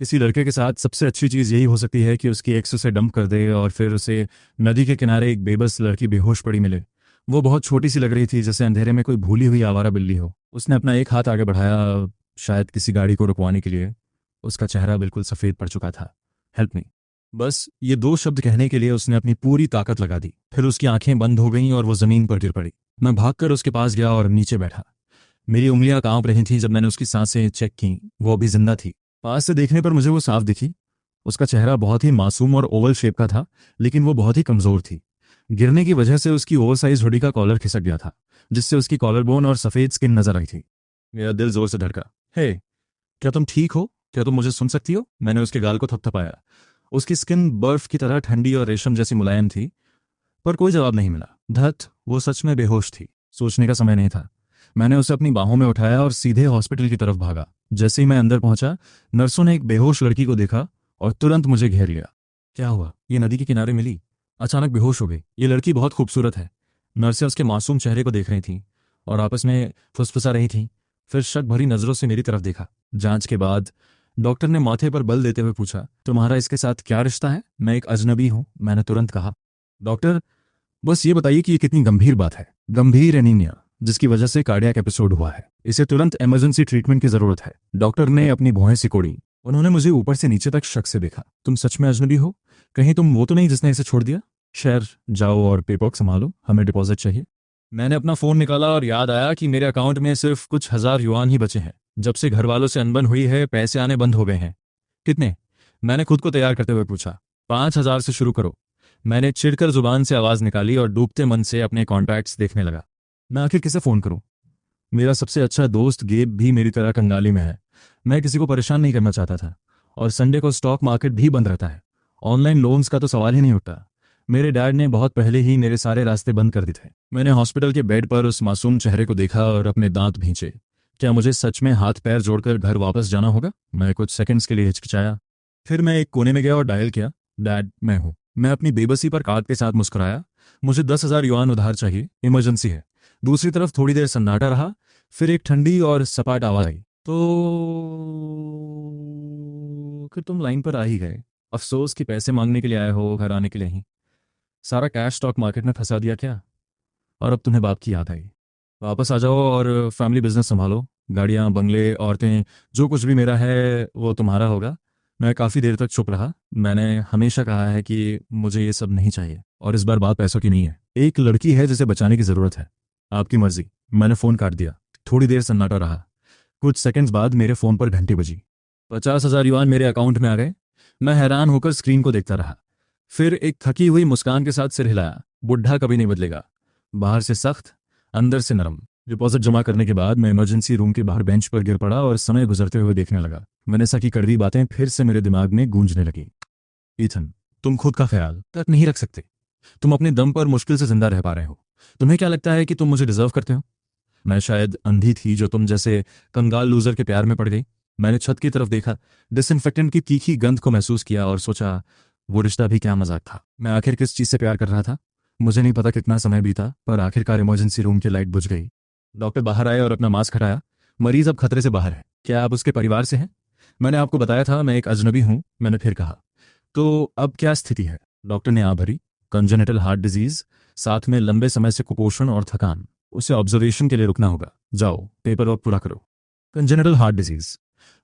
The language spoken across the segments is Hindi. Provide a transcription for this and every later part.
किसी लड़के के साथ सबसे अच्छी चीज़ यही हो सकती है कि उसकी एक्स उसे डंप कर दे और फिर उसे नदी के किनारे एक बेबस लड़की बेहोश पड़ी मिले। वो बहुत छोटी सी लग रही थी, जैसे अंधेरे में कोई भूली हुई आवारा बिल्ली हो। उसने अपना एक हाथ आगे बढ़ाया, शायद किसी गाड़ी को रुकवाने के लिए। उसका चेहरा बिल्कुल सफ़ेद पड़ चुका था। Help me. बस ये दो शब्द कहने के लिए उसने अपनी पूरी ताकत लगा दी। फिर उसकी आंखें बंद हो गईं और वो ज़मीन पर गिर पड़ी। मैं भागकर उसके पास गया और नीचे बैठा। मेरी उंगलियां कांप रही थीं। जब मैंने उसकी सांसें चेक की, वो अभी जिंदा थी। पास से देखने पर मुझे वो साफ दिखी। उसका चेहरा बहुत ही मासूम और ओवल शेप का था, लेकिन वो बहुत ही कमज़ोर थी। गिरने की वजह से उसकी ओवरसाइज हुडी का कॉलर खिसक गया था, जिससे उसकी कॉलर बोन और सफ़ेद स्किन नजर आई थी। मेरा दिल जोर से धड़का। हे, क्या तुम ठीक हो? क्या तुम मुझे सुन सकती हो? मैंने उसके गाल को थपथपाया। उसकी स्किन बर्फ की तरह ठंडी और रेशम जैसी मुलायम थी, पर कोई जवाब नहीं मिला। धत, वो सच में बेहोश थी। सोचने का समय नहीं था। मैंने उसे अपनी बाहों में उठाया और सीधे हॉस्पिटल की तरफ भागा। जैसे ही मैं अंदर पहुंचा, नर्सों ने एक बेहोश लड़की को देखा और तुरंत मुझे घेर लिया। क्या हुआ? ये नदी के किनारे मिली, अचानक बेहोश हो गई। ये लड़की बहुत खूबसूरत है। नर्सें उसके मासूम चेहरे को देख रही थीं और आपस में फुसफुसा रही थीं। फिर शक भरी नजरों से मेरी तरफ देखा। जांच के बाद डॉक्टर ने माथे पर बल देते हुए पूछा, तुम्हारा इसके साथ क्या रिश्ता है? मैं एक अजनबी हूं, मैंने तुरंत कहा। डॉक्टर, बस ये बताइए कि ये कितनी गंभीर बात है। गंभीर एनीमिया, जिसकी वजह से कार्डियक एपिसोड हुआ है। इसे तुरंत इमरजेंसी ट्रीटमेंट की जरूरत है। डॉक्टर ने अपनी भौहें सिकोड़ी। उन्होंने मुझे ऊपर से नीचे तक शक से देखा। तुम सच में अजनबी हो? कहीं तुम वो तो नहीं जिसने इसे छोड़ दिया? शहर जाओ और पेपर्स संभालो, हमें डिपॉजिट चाहिए। मैंने अपना फोन निकाला और याद आया कि मेरे अकाउंट में सिर्फ कुछ हजार युआन ही बचे हैं। जब से घर वालों से अनबन हुई है, पैसे आने बंद हो गए हैं। कितने? मैंने खुद को तैयार करते हुए पूछा। 5,000 से शुरू करो। मैंने चिढ़कर जुबान से आवाज निकाली और डूबते मन से अपने कॉन्टैक्ट्स देखने लगा। मैं आखिर किसे फोन करूं? मेरा सबसे अच्छा दोस्त गेब भी मेरी तरह कंगाली में है। मैं किसी को परेशान नहीं करना चाहता था। और संडे को स्टॉक मार्केट भी बंद रहता है। ऑनलाइन लोन्स का तो सवाल ही नहीं उठता। मेरे डैड ने बहुत पहले ही मेरे सारे रास्ते बंद कर दिए थे। मैंने हॉस्पिटल के बेड पर उस मासूम चेहरे को देखा और अपने दांत भींचे। क्या मुझे सच में हाथ पैर जोड़कर घर वापस जाना होगा? मैं कुछ सेकंड्स के लिए हिचकिचाया। फिर मैं एक कोने में गया और डायल किया। डैड, मैं हूं। मैं अपनी बेबसी पर कार्ड के साथ मुस्कुराया। मुझे 10,000 युआन उधार चाहिए, इमरजेंसी है। दूसरी तरफ थोड़ी देर सन्नाटा रहा। फिर एक ठंडी और सपाट आवाज आई, तो फिर तुम लाइन पर आ ही गए। अफसोस कि पैसे मांगने के लिए आए हो, घर आने के लिए ही। सारा कैश स्टॉक मार्केट में फंसा दिया क्या? और अब तुम्हें बाप की याद आई। वापस आ जाओ और फैमिली बिजनेस संभालो। गाड़ियाँ, बंगले, औरतें, जो कुछ भी मेरा है वो तुम्हारा होगा। मैं काफ़ी देर तक चुप रहा। मैंने हमेशा कहा है कि मुझे ये सब नहीं चाहिए, और इस बार बात पैसों की नहीं है। एक लड़की है जिसे बचाने की ज़रूरत है। आपकी मर्जी। मैंने फ़ोन काट दिया। थोड़ी देर सन्नाटा रहा। कुछ सेकंड्स बाद मेरे फ़ोन पर घंटी बजी। 50,000 युआन मेरे अकाउंट में आ गए। मैं हैरान होकर स्क्रीन को देखता रहा। फिर एक थकी हुई मुस्कान के साथ सिर हिलाया। बुढ़ा कभी नहीं बदलेगा। बाहर से सख्त, अंदर से नरम। डिपॉजिट जमा करने के बाद मैं इमरजेंसी रूम के बाहर बेंच पर गिर पड़ा और समय गुजरते हुए देखने लगा। वनेसा की कड़वी बातें फिर से मेरे दिमाग में गूंजने लगी। ईथन, तुम खुद का ख्याल तक नहीं रख सकते। तुम अपने दम पर मुश्किल से जिंदा रह पा रहे हो। तुम्हें क्या लगता है कि तुम मुझे डिजर्व करते हो? मैं शायद अंधी थी जो तुम जैसे कंगाल लूजर के प्यार में पड़ गई। मैंने छत की तरफ देखा, डिसइंफेक्टेंट की तीखी गंध को महसूस किया और सोचा, वो रिश्ता भी क्या मजाक था। मैं आखिर किस चीज से प्यार कर रहा था? मुझे नहीं पता कितना समय बीता, पर आखिरकार इमरजेंसी रूम की लाइट बुझ गई। डॉक्टर बाहर आए और अपना मास्क हटाया। मरीज अब खतरे से बाहर है। क्या आप उसके परिवार से हैं? मैंने आपको बताया था मैं एक अजनबी हूं, मैंने फिर कहा। तो अब क्या स्थिति है? डॉक्टर ने आ भरी। कंजेनिटल हार्ट डिजीज, साथ में लंबे समय से कुपोषण और थकान। उसे ऑब्जर्वेशन के लिए रुकना होगा। जाओ, पेपर वर्क पूरा करो। Congenital heart disease.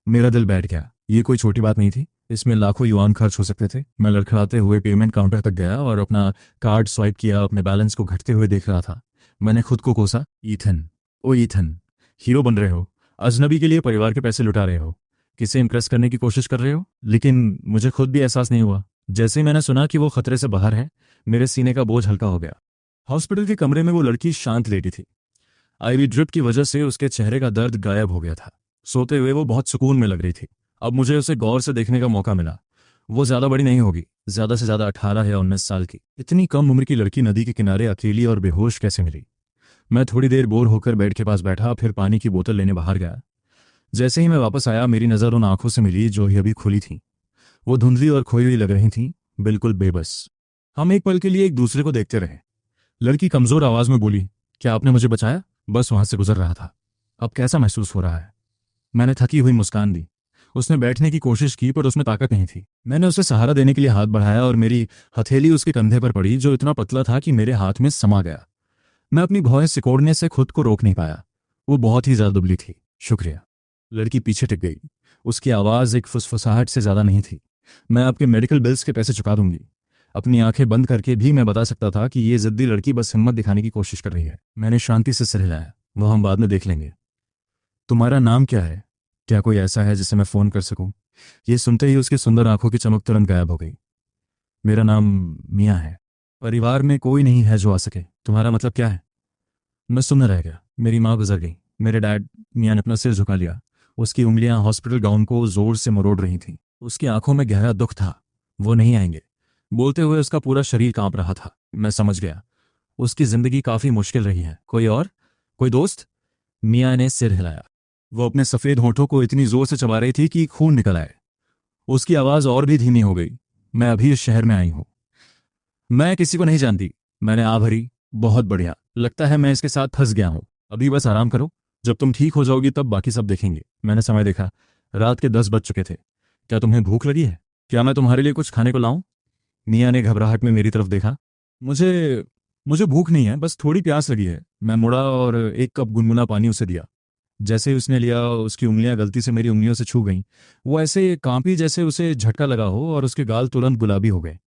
मेरा दिल बैठ गया। ये कोई छोटी बात नहीं थी। इसमें लाखों युआन खर्च हो सकते थे। मैं लड़खड़ाते हुए पेमेंट काउंटर तक गया और अपना कार्ड स्वाइप किया। अपने बैलेंस को घटते हुए देख रहा था। मैंने खुद को कोसा। ईथन, ओ ईथन, हीरो बन रहे हो। अजनबी के लिए परिवार के पैसे लुटा रहे हो। किसे इंप्रेस करने की कोशिश कर रहे हो। लेकिन मुझे खुद भी एहसास नहीं हुआ। जैसे ही मैंने सुना कि वो खतरे से बाहर है, मेरे सीने का बोझ हल्का हो गया। हॉस्पिटल के कमरे में वो लड़की शांत लेटी थी। आईवी ड्रिप की वजह से उसके चेहरे का दर्द गायब हो गया था। सोते हुए वो बहुत सुकून में लग रही थी। अब मुझे उसे गौर से देखने का मौका मिला। वो ज्यादा बड़ी नहीं होगी, ज्यादा से ज्यादा 18 या 19 साल की। इतनी कम उम्र की लड़की नदी के किनारे अकेली और बेहोश कैसे मिली? मैं थोड़ी देर बोर होकर बेड के पास बैठा, फिर पानी की बोतल लेने बाहर गया। जैसे ही मैं वापस आया, मेरी नज़र उन आंखों से मिली जो अभी खुली थीं। वो धुंधली और खोई हुई लग रही थीं, बिल्कुल बेबस। हम एक पल के लिए एक दूसरे को देखते रहे। लड़की कमजोर आवाज में बोली, क्या आपने मुझे बचाया? बस वहां से गुजर रहा था। अब कैसा महसूस हो रहा है? मैंने थकी हुई मुस्कान दी। उसने बैठने की कोशिश की पर उसमें ताकत नहीं थी। मैंने उसे सहारा देने के लिए हाथ बढ़ाया और मेरी हथेली उसके कंधे पर पड़ी, जो इतना पतला था कि मेरे हाथ में समा गया। मैं अपनी भौहें सिकोड़ने से खुद को रोक नहीं पाया। वो बहुत ही ज्यादा दुबली थी। शुक्रिया। लड़की पीछे टिक गई। उसकी आवाज़ एक फुसफुसाहट से ज़्यादा नहीं थी। मैं आपके मेडिकल बिल्स के पैसे चुका दूंगी। अपनी आंखें बंद करके भी मैं बता सकता था कि ये जिद्दी लड़की बस हिम्मत दिखाने की कोशिश कर रही है। मैंने शांति से सिर हिलाया। वो हम बाद में देख लेंगे। तुम्हारा नाम क्या है? क्या कोई ऐसा है जिसे मैं फ़ोन कर सकूं? ये सुनते ही उसकी सुंदर आंखों की चमक तुरंत गायब हो गई। मेरा नाम मियाँ है। परिवार में कोई नहीं है जो आ सके। तुम्हारा मतलब क्या है? मैं सुन रह गया। मेरी माँ गुजर गई। मेरे डैड। मियाँ ने अपना सिर झुका लिया। उसकी उंगलियां हॉस्पिटल गाउन को जोर से मरोड़ रही थीं। उसकी आंखों में गहरा दुख था। वो नहीं आएंगे। बोलते हुए उसका पूरा शरीर कांप रहा था। मैं समझ गया। उसकी जिंदगी काफी मुश्किल रही है। कोई और? कोई दोस्त? मियाँ ने सिर हिलाया। वो अपने सफेद होठों को इतनी जोर से चबा रही थी कि खून निकल आए। उसकी आवाज और भी धीमी हो गई। मैं अभी इस शहर में आई हूं। मैं किसी को नहीं जानती। मैंने आ भरी। बहुत बढ़िया। लगता है मैं इसके साथ फंस गया हूं। अभी बस आराम करो। जब तुम ठीक हो जाओगी तब बाकी सब देखेंगे। मैंने समय देखा। रात के 10 बज चुके थे। क्या तुम्हें भूख लगी है? क्या मैं तुम्हारे लिए कुछ खाने को लाऊं? मियाँ ने घबराहट में मेरी तरफ देखा। मुझे मुझे भूख नहीं है, बस थोड़ी प्यास लगी है। मैं मुड़ा और एक कप गुनगुना पानी उसे दिया। जैसे ही उसने लिया, उसकी उंगलियां गलती से मेरी उंगलियों से छू गईं। वो ऐसे कांपी जैसे उसे झटका लगा हो और उसके गाल तुरंत गुलाबी हो गए।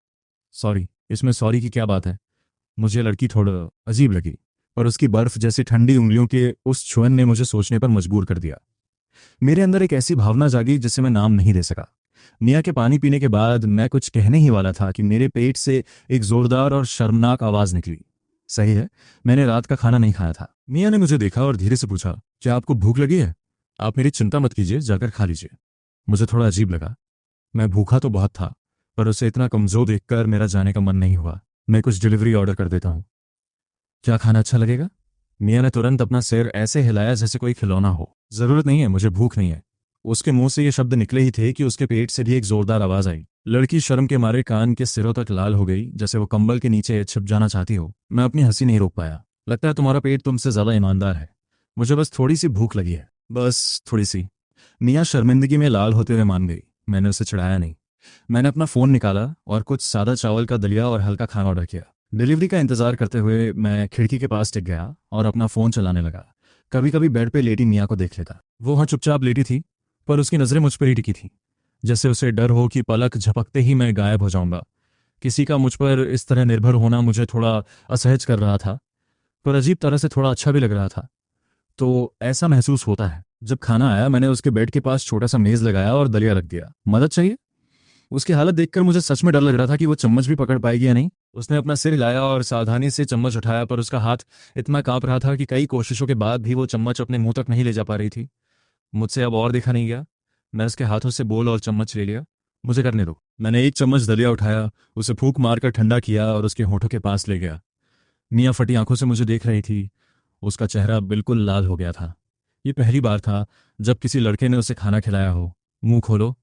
सॉरी। इसमें सॉरी की क्या बात है? मुझे लड़की थोड़ा अजीब लगी, पर उसकी बर्फ जैसी ठंडी उंगलियों के उस छुअन ने मुझे सोचने पर मजबूर कर दिया। मेरे अंदर एक ऐसी भावना जागी जिसे मैं नाम नहीं दे सका। मियाँ के पानी पीने के बाद मैं कुछ कहने ही वाला था कि मेरे पेट से एक जोरदार और शर्मनाक आवाज निकली। सही है, मैंने रात का खाना नहीं खाया था। मियाँ ने मुझे देखा और धीरे से पूछा, क्या आपको भूख लगी है? आप मेरी चिंता मत कीजिए, जाकर खा लीजिए। मुझे थोड़ा अजीब लगा। मैं भूखा तो बहुत था, पर उसे इतना कमजोर देखकर मेरा जाने का मन नहीं हुआ। मैं कुछ डिलीवरी ऑर्डर कर देता हूँ। क्या खाना अच्छा लगेगा? मियाँ ने तुरंत अपना सिर ऐसे हिलाया जैसे कोई खिलौना हो। जरूरत नहीं है, मुझे भूख नहीं है। उसके मुंह से ये शब्द निकले ही थे कि उसके पेट से भी एक जोरदार आवाज आई। लड़की शर्म के मारे कान के सिरों तक लाल हो गई, जैसे वो कंबल के नीचे छिप जाना चाहती हो। मैं अपनी हंसी नहीं रोक पाया। लगता है तुम्हारा पेट तुमसे ज्यादा ईमानदार है। मुझे बस थोड़ी सी भूख लगी है। बस थोड़ी सी। मियाँ शर्मिंदगी में लाल होते हुए मान गई। मैंने उसे चिढ़ाया नहीं। मैंने अपना फोन निकाला और कुछ सादा चावल का दलिया और हल्का खाना ऑर्डर किया। डिलीवरी का इंतजार करते हुए मैं खिड़की के पास टिक गया और अपना फोन चलाने लगा। कभी कभी बेड पे लेटी मियाँ को देख लेता। वो वहाँ चुपचाप लेटी थी, पर उसकी नजरें मुझ पर ही टिकी थी, जैसे उसे डर हो कि पलक झपकते ही मैं गायब हो जाऊंगा। किसी का मुझ पर इस तरह निर्भर होना मुझे थोड़ा असहज कर रहा था, पर अजीब तरह से थोड़ा अच्छा भी लग रहा था। तो ऐसा महसूस होता है। जब खाना आया, मैंने उसके बेड के पास छोटा सा मेज लगाया और दलिया रख दिया। मदद चाहिए? उसकी हालत देखकर मुझे सच में डर लग रहा था कि वो चम्मच भी पकड़ पाएगी या नहीं। उसने अपना सिर हिलाया और सावधानी से चम्मच उठाया, पर उसका हाथ इतना कांप रहा था कि कई कोशिशों के बाद भी वो चम्मच अपने मुंह तक नहीं ले जा पा रही थी। मुझसे अब और देखा नहीं गया। मैं उसके हाथों से बोल और चम्मच ले लिया। मुझे करने दो। मैंने एक चम्मच दलिया उठाया, उसे फूंक मारकर ठंडा किया और उसके होठों के पास ले गया। मियाँ फटी आंखों से मुझे देख रही थी। उसका चेहरा बिल्कुल लाल हो गया था। ये पहली बार था जब किसी लड़के ने उसे खाना खिलाया हो। मुंह खोलो,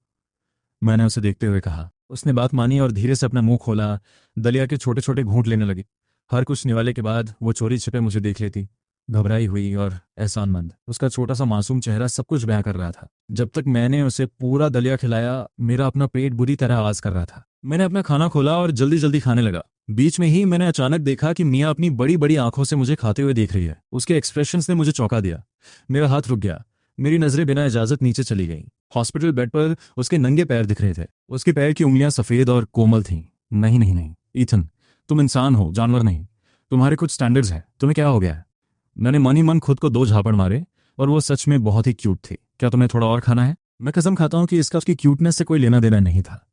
मैंने उसे देखते हुए कहा। उसने बात मानी और धीरे से अपना मुंह खोला। दलिया के छोटे छोटे घूंट लेने लगी। हर कुछ निवाले के बाद वो चोरी छिपे मुझे देख लेती, घबराई हुई और एहसानमंद। उसका छोटा सा मासूम चेहरा सब कुछ बयां कर रहा था। जब तक मैंने उसे पूरा दलिया खिलाया, मेरा अपना पेट बुरी तरह आवाज कर रहा था। मैंने अपना खाना खोला और जल्दी जल्दी खाने लगा। बीच में ही मैंने अचानक देखा कि मियाँ अपनी बड़ी बड़ी आंखों से मुझे खाते हुए देख रही है। उसके एक्सप्रेशंस ने मुझे चौंका दिया। मेरा हाथ रुक गया। मेरी नजरें बिना इजाजत नीचे चली गईं। हॉस्पिटल बेड पर उसके नंगे पैर दिख रहे थे। उसके पैर की उंगलियां सफेद और कोमल थीं। नहीं नहीं नहीं ईथन, तुम इंसान हो, जानवर नहीं। तुम्हारे कुछ स्टैंडर्ड्स हैं। तुम्हें क्या हो गया है? मैंने मन ही मन खुद को 2 झापड़ मारे, और वो सच में बहुत ही क्यूट थी। क्या तुम्हें थोड़ा और खाना है? मैं कसम खाता हूं कि इसका उसकी क्यूटनेस से कोई लेना देना नहीं था।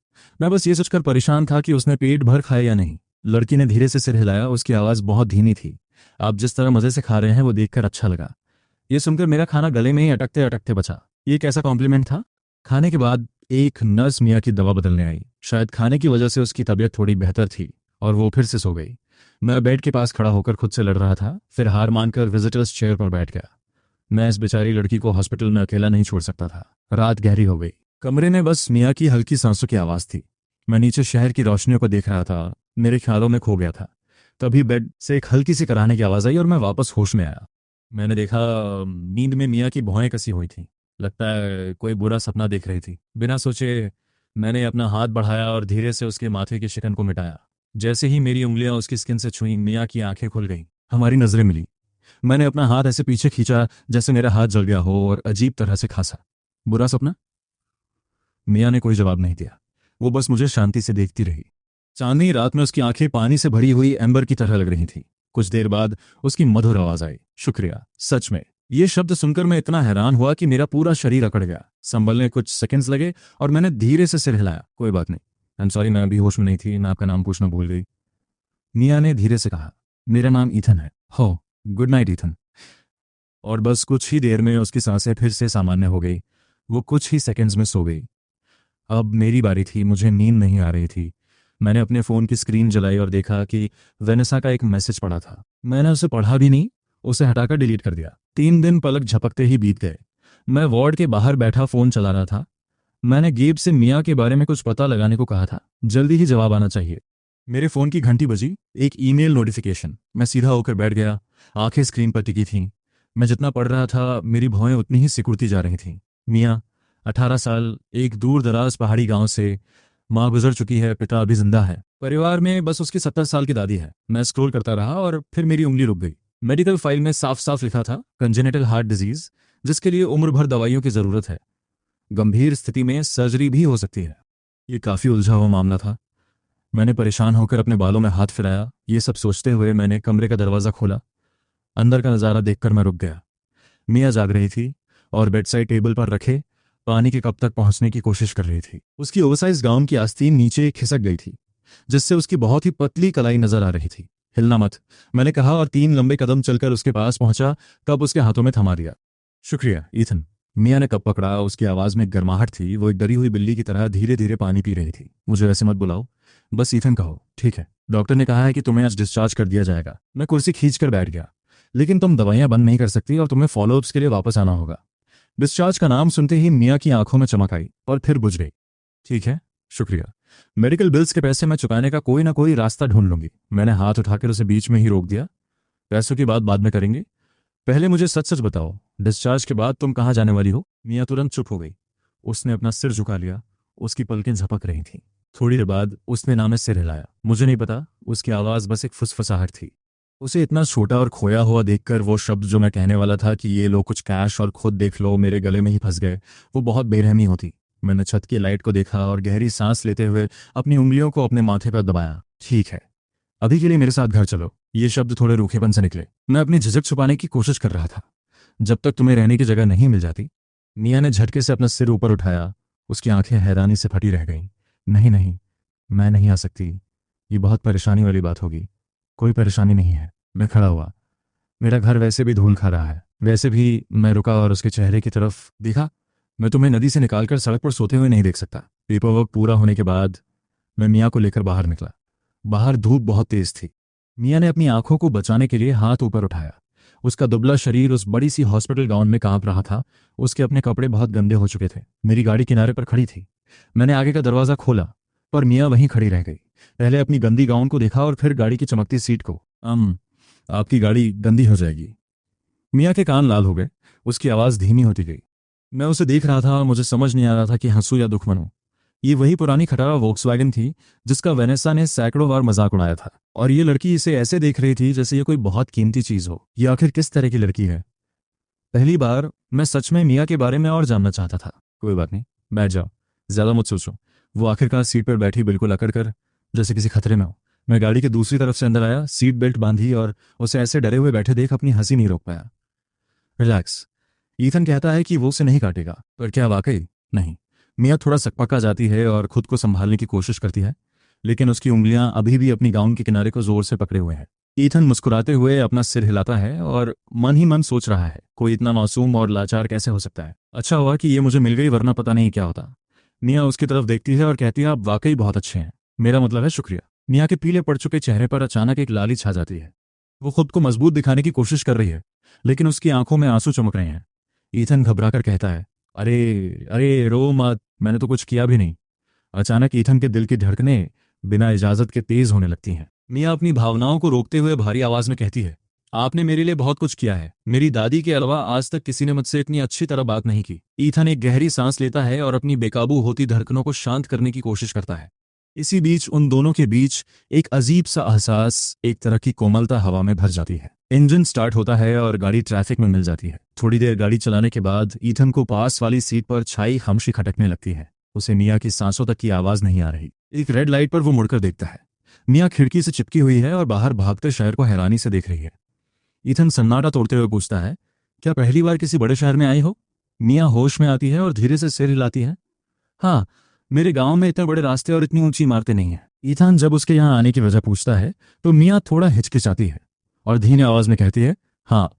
मैं बस ये सोचकर परेशान था कि उसने पेट भर खाया या नहीं। लड़की ने धीरे से सिर हिलाया। उसकी आवाज बहुत धीमी थी। आप जिस तरह मजे से खा रहे हैं वो देखकर अच्छा लगा। ये सुनकर मेरा खाना गले में ही अटकते अटकते बचा। ये कैसा कॉम्प्लीमेंट था? खाने के बाद एक नर्स मियाँ की दवा बदलने आई। शायद खाने की वजह से उसकी तबीयत थोड़ी बेहतर थी और वो फिर से सो गई। मैं बेड के पास खड़ा होकर खुद से लड़ रहा था, फिर हार मानकर विजिटर्स चेयर पर बैठ गया। मैं इस बेचारी लड़की को हॉस्पिटल में अकेला नहीं छोड़ सकता था। रात गहरी हो गई। कमरे में बस मियाँ की हल्की सांसों की आवाज थी। मैं नीचे शहर की रोशनियों को देख रहा था, मेरे ख्यालों में खो गया था। तभी बेड से एक हल्की सी कराहने की आवाज आई और मैं वापस होश में आया। मैंने देखा नींद में मियाँ की भौहें कसी हुई थीं। लगता है कोई बुरा सपना देख रही थी। बिना सोचे मैंने अपना हाथ बढ़ाया और धीरे से उसके माथे की शिकन को मिटाया। जैसे ही मेरी उंगलियां उसकी स्किन से छुईं, मिया की आंखें खुल गईं। हमारी नजरें मिली। मैंने अपना हाथ ऐसे पीछे खींचा जैसे मेरा हाथ जल गया हो और अजीब तरह से खांसा। बुरा सपना? मिया ने कोई जवाब नहीं दिया। वो बस मुझे शांति से देखती रही। चांदनी रात में उसकी आंखें पानी से भरी हुई एम्बर की तरह लग रही थीं। कुछ देर बाद उसकी मधुर आवाज आई, शुक्रिया। सच में ये शब्द सुनकर मैं इतना हैरान हुआ कि मेरा पूरा शरीर अकड़ गया। संभलने कुछ सेकंड्स लगे और मैंने धीरे से सिर हिलाया। कोई बात नहीं, आई एम सॉरी, मैं अभी होश में नहीं थी, मैं आपका नाम पूछना भूल गई। मिया ने धीरे से कहा, मेरा नाम ईथन है। हो, गुड नाइट ईथन। और बस कुछ ही देर में उसकी सांसें फिर से सामान्य हो गई। वो कुछ ही सेकंड्स में सो गई। अब मेरी बारी थी। मुझे नींद नहीं आ रही थी। मैंने अपने फ़ोन की स्क्रीन जलाई और देखा कि वेनेसा का एक मैसेज पड़ा था। मैंने उसे पढ़ा भी नहीं, उसे हटाकर डिलीट कर दिया। 3 दिन पलक झपकते ही बीत गए। मैं वार्ड के बाहर बैठा फ़ोन चला रहा था। मैंने गेब से मियाँ के बारे में कुछ पता लगाने को कहा था। जल्दी ही जवाब आना चाहिए। मेरे फ़ोन की घंटी बजी, एक ईमेल नोटिफिकेशन। मैं सीधा होकर बैठ गया। आंखें स्क्रीन पर टिकी थीं। मैं जितना पढ़ रहा था मेरी भौहें उतनी ही सिकुड़ती जा रही थीं। मियाँ, 18 साल, एक दूर दराज पहाड़ी गांव से। माँ गुजर चुकी है, पिता अभी जिंदा है। परिवार में बस उसकी 70 साल की दादी है। मैं स्क्रॉल करता रहा और फिर मेरी उंगली रुक गई। मेडिकल फाइल में साफ साफ लिखा था, कंजेनिटल हार्ट डिजीज, जिसके लिए उम्र भर दवाइयों की जरूरत है। गंभीर स्थिति में सर्जरी भी हो सकती है। ये काफी उलझा हुआ मामला था। मैंने परेशान होकर अपने बालों में हाथ फिराया। ये सब सोचते हुए मैंने कमरे का दरवाजा खोला। अंदर का नजारा देखकर मैं रुक गया। मियाँ जाग रही थी और बेडसाइड टेबल पर रखे पानी के कप तक पहुंचने की कोशिश कर रही थी। उसकी ओवरसाइज गाउन की आस्तीन नीचे खिसक गई थी, जिससे उसकी बहुत ही पतली कलाई नजर आ रही थी। हिलना मत, मैंने कहा और 3 लंबे कदम चलकर उसके पास पहुंचा। कप उसके हाथों में थमा दिया। शुक्रिया ईथन। मियाँ ने कप पकड़ा। उसकी आवाज में गर्माहट थी। वो एक डरी हुई बिल्ली की तरह धीरे धीरे पानी पी रही थी। मुझे वैसे मत बुलाओ, बस ईथन कहो, ठीक है? डॉक्टर ने कहा है कि तुम्हें आज डिस्चार्ज कर दिया जाएगा। मैं कुर्सी खींच कर बैठ गया। लेकिन तुम दवाइयां बंद नहीं कर सकती और तुम्हें फॉलोअप्स के लिए वापस आना होगा। डिस्चार्ज का नाम सुनते ही मियाँ की आंखों में चमक आई और फिर बुझ गई। ठीक है, शुक्रिया। मेडिकल बिल्स के पैसे मैं चुकाने का कोई ना कोई रास्ता ढूंढ लूंगी। मैंने हाथ उठाकर उसे बीच में ही रोक दिया। पैसों की बात बाद में करेंगे, पहले मुझे सच सच बताओ, डिस्चार्ज के बाद तुम कहाँ जाने वाली हो? मियाँ तुरंत चुप हो गई। उसने अपना सिर झुका लिया। उसकी पलकें झपक रही थीं। थोड़ी देर बाद उसने ना में सिर हिलाया। मुझे नहीं पता, उसकी आवाज़ बस एक फुसफुसाहट थी। उसे इतना छोटा और खोया हुआ देखकर वो शब्द जो मैं कहने वाला था कि ये लो कुछ कैश और खुद देख लो, मेरे गले में ही फंस गए। वो बहुत बेरहमी होती। मैंने छत की लाइट को देखा और गहरी सांस लेते हुए अपनी उंगलियों को अपने माथे पर दबाया। ठीक है, अभी के लिए मेरे साथ घर चलो। ये शब्द थोड़े रूखेपन से निकले। मैं अपनी झिझक छुपाने की कोशिश कर रहा था। जब तक तुम्हें रहने की जगह नहीं मिल जाती। मियाँ ने झटके से अपना सिर ऊपर उठाया। उसकी आंखें हैरानी से फटी रह गईं। नहीं नहीं, मैं नहीं आ सकती। ये बहुत परेशानी वाली बात होगी। कोई परेशानी नहीं है। मैं खड़ा हुआ। मेरा घर वैसे भी धूल खा रहा है। वैसे भी मैं रुका और उसके चेहरे की तरफ देखा। मैं तुम्हें नदी से निकालकर सड़क पर सोते हुए नहीं देख सकता। पेपर वर्क पूरा होने के बाद मैं मियाँ को लेकर बाहर निकला। बाहर धूप बहुत तेज थी। मियाँ ने अपनी आंखों को बचाने के लिए हाथ ऊपर उठाया। उसका दुबला शरीर उस बड़ी सी हॉस्पिटल गाउन में कांप रहा था। उसके अपने कपड़े बहुत गंदे हो चुके थे। मेरी गाड़ी किनारे पर खड़ी थी। मैंने आगे का दरवाजा खोला, पर मियाँ वहीं खड़ी रह गई। पहले अपनी गंदी गाउन को देखा और फिर गाड़ी की चमकती सीट को। आपकी गाड़ी गंदी हो जाएगी। मियाँ के कान लाल हो गए। उसकी आवाज़ धीमी होती गई। मैं उसे देख रहा था और मुझे समझ नहीं आ रहा था कि हंसू या दुख मनूं। ये वही पुरानी खटारा वोक्सवैगन थी जिसका वेनेसा ने सैकड़ों बार मजाक उड़ाया था। और ये लड़की इसे ऐसे देख रही थी जैसे ये कोई बहुत कीमती चीज हो। ये आखिर किस तरह की लड़की है? पहली बार मैं सच में मियाँ के बारे में और जानना चाहता था। कोई बात नहीं, बैठ जाओ, ज्यादा मत सोचो। वो आखिरकार सीट पर बैठी, बिल्कुल अकड़ कर, जैसे किसी खतरे में हो। मैं गाड़ी के दूसरी तरफ से अंदर आया, सीट बेल्ट बांधी और उसे ऐसे डरे हुए बैठे देख अपनी हंसी नहीं रोक पाया। रिलैक्स। ईथन कहता है कि वो उसे नहीं काटेगा, पर क्या वाकई? नहीं। मियाँ थोड़ा सकपका जाती है और खुद को संभालने की कोशिश करती है, लेकिन उसकी उंगलियां अभी भी अपनी गाउन के किनारे को जोर से पकड़े हुए हैं। ईथन मुस्कुराते हुए अपना सिर हिलाता है और मन ही मन सोच रहा है, कोई इतना मासूम और लाचार कैसे हो सकता है? अच्छा हुआ कि ये मुझे मिल गई, वरना पता नहीं क्या होता। मियाँ उसकी तरफ देखती है और कहती है, आप वाकई बहुत अच्छे हैं। मेरा मतलब है शुक्रिया। मियाँ के पीले पड़ चुके चेहरे पर अचानक एक लाली छा जाती है। वो खुद को मजबूत दिखाने की कोशिश कर रही है, लेकिन उसकी आंखों में आंसू चमक रहे हैं। ईथन घबराकर कहता है, अरे अरे रो मत, मैंने तो कुछ किया भी नहीं। अचानक ईथन के दिल की धड़कनें बिना इजाजत के तेज होने लगती हैं। मियाँ अपनी भावनाओं को रोकते हुए भारी आवाज में कहती है, आपने मेरे लिए बहुत कुछ किया है। मेरी दादी के अलावा आज तक किसी ने मुझसे इतनी अच्छी तरह बात नहीं की। ईथन एक गहरी सांस लेता है और अपनी बेकाबू होती धड़कनों को शांत करने की कोशिश करता है। इसी बीच उन दोनों के बीच एक अजीब सा एहसास, एक तरह की कोमलता हवा में भर जाती है। इंजन स्टार्ट होता है और गाड़ी ट्रैफिक में मिल जाती है। थोड़ी देर गाड़ी चलाने के बाद ईथन को पास वाली सीट पर छाई खामोशी खटकने लगती है। उसे मिया की सांसों तक की आवाज नहीं आ रही। एक रेड लाइट पर वो मुड़कर देखता है। मिया खिड़की से चिपकी हुई है और बाहर भागते शहर को हैरानी से देख रही है। ईथन सन्नाटा तोड़ते हुए पूछता है, क्या पहली बार किसी बड़े शहर में आई हो? मिया होश में आती है और धीरे से सिर हिलाती है। हाँ, मेरे गांव में इतने बड़े रास्ते और इतनी ऊंची इमारतें नहीं हैं। ईथन जब उसके यहाँ आने की वजह पूछता है तो मिया थोड़ा हिचकिचाती है और धीमी आवाज में कहती है, हाँ,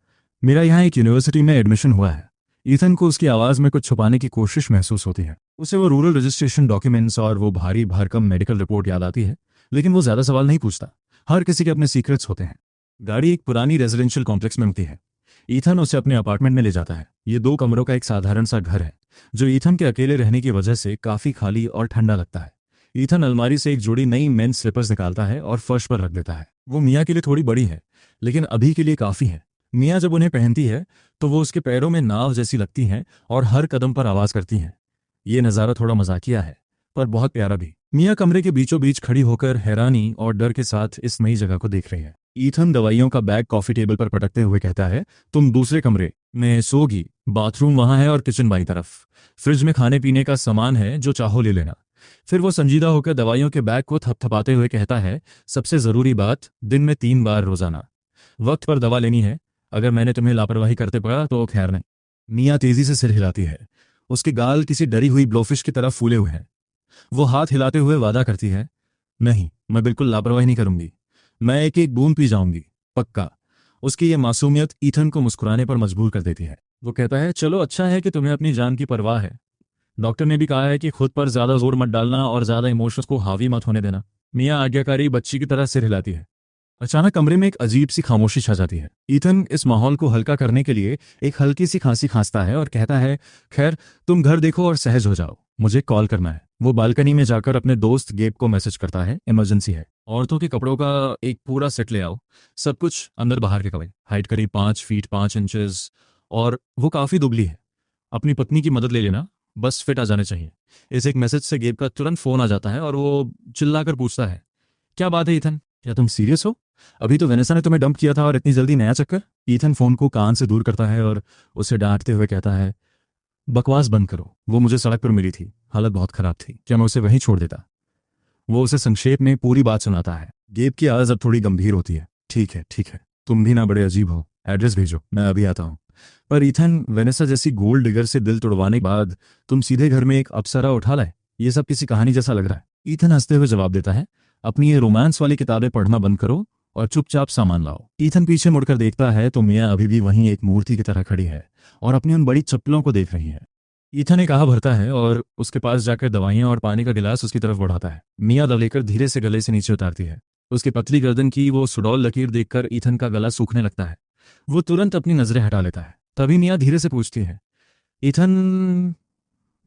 मेरा यहाँ एक यूनिवर्सिटी में एडमिशन हुआ है। ईथन को उसकी आवाज में कुछ छुपाने की कोशिश महसूस होती है। उसे वो रूरल रजिस्ट्रेशन डॉक्यूमेंट्स और वो भारी भरकम मेडिकल रिपोर्ट याद आती है, लेकिन वो ज्यादा सवाल नहीं पूछता। हर किसी के अपने सीक्रेट्स होते हैं। गाड़ी एक पुरानी रेजिडेंशियल कॉम्प्लेक्स में रुकती है। ईथन उसे अपने अपार्टमेंट में ले जाता है। ये 2 कमरों का एक साधारण सा घर है, जो ईथन के अकेले रहने की वजह से काफी खाली और ठंडा लगता है। ईथन अलमारी से एक जोड़ी नई मेंस स्लीपर्स निकालता है और फर्श पर रख देता है। वो मिया के लिए थोड़ी बड़ी है, लेकिन अभी के लिए काफी है। मिया जब उन्हें पहनती है तो वो उसके पैरों में नाव जैसी लगती हैं और हर कदम पर आवाज करती हैं। ये नज़ारा थोड़ा मजाकिया है, पर बहुत प्यारा भी। मिया कमरे के बीचों बीच खड़ी होकर हैरानी और डर के साथ इस नई जगह को देख रही है। ईथन दवाइयों का बैग कॉफी टेबल पर पटकते हुए कहता है, तुम दूसरे कमरे में सोगी। बाथरूम वहां है और किचन बाई तरफ। फ्रिज में खाने पीने का सामान है, जो चाहो ले लेना। फिर वो संजीदा होकर दवाइयों के बैग को थपथपाते हुए कहता है, सबसे जरूरी बात, दिन में 3 बार रोजाना वक्त पर दवा लेनी है। अगर मैंने तुम्हें लापरवाही करते पड़ा तो खैर नहीं। मिया तेजी से सिर हिलाती है। उसके गाल किसी डरी हुई ब्लोफिश की तरह फूले हुए हैं। वो हाथ हिलाते हुए वादा करती है, नहीं, मैं बिल्कुल लापरवाही नहीं करूंगी। मैं एक एक बूंद पी जाऊंगी, पक्का। उसकी ये मासूमियत ईथन को मुस्कुराने पर मजबूर कर देती है। वो कहता है, चलो अच्छा है कि तुम्हें अपनी जान की परवाह है। डॉक्टर ने भी कहा है कि खुद पर ज्यादा जोर मत डालना और ज्यादा इमोशंस को हावी मत होने देना। मिया आज्ञाकारी बच्ची की तरह सिर हिलाती है। अचानक कमरे में एक अजीब सी खामोशी छा जाती है। ईथन इस माहौल को हल्का करने के लिए एक हल्की सी खांसी खांसता है और कहता है, खैर, तुम घर देखो और सहज हो जाओ, मुझे कॉल करना है। वो बालकनी में जाकर अपने दोस्त गेब को मैसेज करता है, इमरजेंसी है, औरतों के कपड़ों का एक पूरा सेट ले आओ। सब कुछ अंदर बाहर के कपड़े, हाइट करीब 5 फीट 5 इंचेस, और वो काफी दुबली है। अपनी पत्नी की मदद ले लेना, बस फिट आ जाने चाहिए। इस एक मैसेज से गेब का तुरंत फोन आ जाता है और वो चिल्लाकर पूछता है, क्या बात है ईथन, क्या तुम सीरियस हो? अभी तो वेनेसा ने तुम्हें डंप किया था और इतनी जल्दी नया चक्कर? ईथन फोन को कान से दूर करता है और उसे डांटते हुए कहता है, बकवास बंद करो। वो मुझे सड़क पर मिली थी, हालत बहुत खराब थी, क्या मैं उसे वहीं छोड़ देता? वो उसे संक्षेप में पूरी बात सुनाता है। गेब की आवाज अब थोड़ी गंभीर होती है, ठीक है ठीक है, तुम भी ना बड़े अजीब हो, एड्रेस भेजो, मैं अभी आता हूँ। पर ईथन, वेनेसा जैसी गोल्ड डिगर से दिल तोड़वाने के बाद तुम सीधे घर में एक अप्सरा उठा लाए? ये सब किसी कहानी जैसा लग रहा है। ईथन हंसते हुए जवाब देता है, अपनी ये रोमांस वाली किताबें पढ़ना बंद करो और चुपचाप सामान लाओ। ईथन पीछे मुड़कर देखता है तो मिया अभी भी वहीं एक मूर्ति की तरह खड़ी है और अपनी उन बड़ी चप्पलों को देख रही है। ईथन एक आह भरता है और उसके पास जाकर दवाइयां और पानी का गिलास उसकी तरफ बढ़ाता है। मिया दव लेकर धीरे से गले से नीचे उतारती है। उसकी पतली गर्दन की वो सुडौल लकीर देखकर ईथन का गला सूखने लगता है। वो तुरंत अपनी नजरें हटा लेता है। तभी मिया धीरे से पूछती है, ईथन,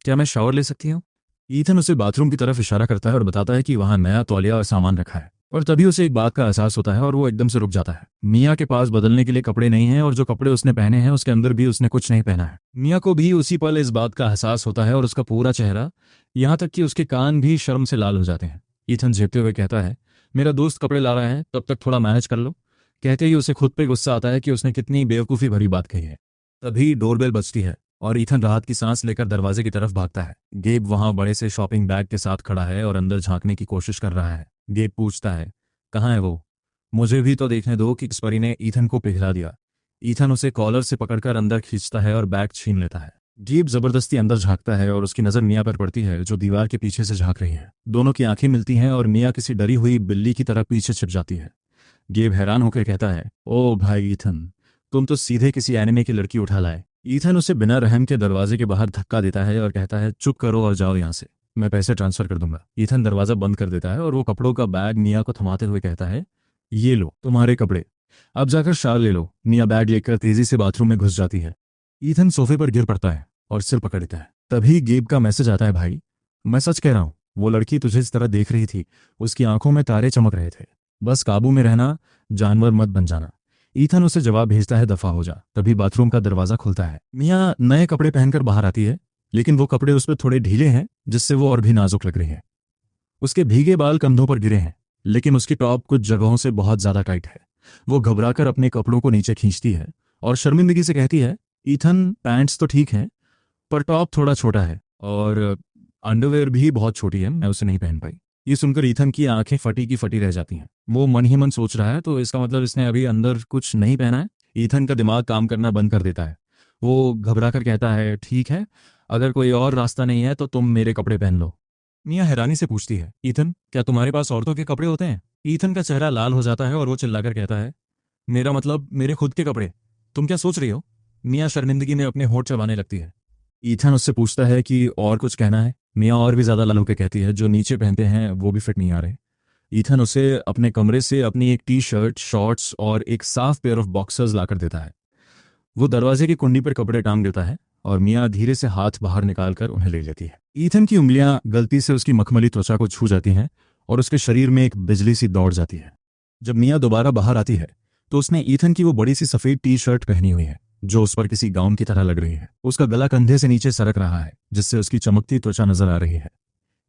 क्या मैं शावर ले सकती हूँ? ईथन उसे बाथरूम की तरफ इशारा करता है और बताता है कि वहां नया तौलिया और सामान रखा है। और तभी उसे एक बात का एहसास होता है और वो एकदम से रुक जाता है। मिया के पास बदलने के लिए कपड़े नहीं हैं और जो कपड़े उसने पहने हैं उसके अंदर भी उसने कुछ नहीं पहना है। मिया को भी उसी पल इस बात का एहसास होता है और उसका पूरा चेहरा, यहाँ तक कि उसके कान भी शर्म से लाल हो जाते हैं। ईथन झेपते हुए कहता है, मेरा दोस्त कपड़े ला रहा है, तब तक थोड़ा मैनेज कर लो। कहते ही उसे खुद पे गुस्सा आता है कि उसने कितनी बेवकूफ़ी भरी बात कही है। तभी डोरबेल बजती है और ईथन राहत की सांस लेकर दरवाजे की तरफ भागता है। गेब वहां बड़े से शॉपिंग बैग के साथ खड़ा है और अंदर झांकने की कोशिश कर रहा है। गेब पूछता है, कहाँ है वो? मुझे भी तो देखने दो कि किस परी ने ईथन को पिघला दिया। ईथन उसे कॉलर से पकड़कर अंदर खींचता है और बैग छीन लेता है। गेब जबरदस्ती अंदर झांकता है और उसकी नजर मिया पर पड़ती है, जो दीवार के पीछे से झांक रही है। दोनों की आंखें मिलती हैं और मिया किसी डरी हुई बिल्ली की तरह पीछे छिप जाती है। गेब हैरान होकर कहता है, ओ भाई ईथन, तुम तो सीधे किसी एनिमे की लड़की उठा लाए। ईथन उसे बिना रहम के दरवाजे के बाहर धक्का देता है और कहता है, चुप करो और जाओ यहाँ से, मैं पैसे ट्रांसफर कर दूंगा। ईथन दरवाजा बंद कर देता है और वो कपड़ों का बैग मिया को थमाते हुए कहता है, ये लो तुम्हारे कपड़े, अब जाकर शाल ले लो। मिया बैग लेकर तेजी से बाथरूम में घुस जाती है। ईथन सोफे पर गिर पड़ता है और सिर पकड़ लेता है। तभी गेब का मैसेज आता है, भाई, मैं सच कह रहा हूँ, वो लड़की तुझे इस तरह देख रही थी, उसकी आंखों में तारे चमक रहे थे। बस काबू में रहना, जानवर मत बन जाना। ईथन उसे जवाब भेजता है दफा हो जा। तभी बाथरूम का दरवाजा खुलता है। मिया नए कपड़े पहनकर बाहर आती है, लेकिन वो कपड़े उस पर थोड़े ढीले हैं जिससे वो और भी नाजुक लग रही है। उसके भीगे बाल कंधों पर गिरे हैं, लेकिन उसकी टॉप कुछ जगहों से बहुत ज्यादा टाइट है। वो घबराकर अपने कपड़ों को नीचे खींचती है और शर्मिंदगी से कहती है, ईथन पैंट्स तो ठीक है पर टॉप थोड़ा छोटा है और अंडरवेयर भी बहुत छोटी है, मैं उसे नहीं पहन पाई। ये सुनकर ईथन की आंखें फटी की फटी रह जाती हैं। वो मन ही मन सोच रहा है तो इसका मतलब इसने अभी अंदर कुछ नहीं पहना है। ईथन का दिमाग काम करना बंद कर देता है। वो घबरा कर कहता है, ठीक है, अगर कोई और रास्ता नहीं है तो तुम मेरे कपड़े पहन लो। मिया हैरानी से पूछती है, ईथन क्या तुम्हारे पास औरतों के कपड़े होते हैं? ईथन का चेहरा लाल हो जाता है और वो चिल्लाकर कहता है, मेरा मतलब मेरे खुद के कपड़े, तुम क्या सोच रही हो? मिया शर्मिंदगी में अपने होठ चबाने लगती है। ईथन उससे पूछता है कि और कुछ कहना है। मिया और भी ज्यादा लाल होकर कहती है, जो नीचे पहनते हैं वो भी फिट नहीं आ रहे। ईथन उसे अपने कमरे से अपनी एक टी शर्ट, शॉर्ट्स और एक साफ पेयर ऑफ बॉक्सर्स लाकर देता है। वो दरवाजे की कुंडी पर कपड़े टांग देता है और मिया धीरे से हाथ बाहर निकालकर उन्हें ले लेती है। ईथन की उंगलियां गलती से उसकी मखमली त्वचा को छू जाती हैं और उसके शरीर में एक बिजली सी दौड़ जाती है। जब मिया दोबारा बाहर आती है तो उसने ईथन की वो बड़ी सी सफेद टी शर्ट पहनी हुई है जो उस पर किसी गाउन की तरह लग रही है। उसका गला कंधे से नीचे सरक रहा है जिससे उसकी चमकती त्वचा नजर आ रही है।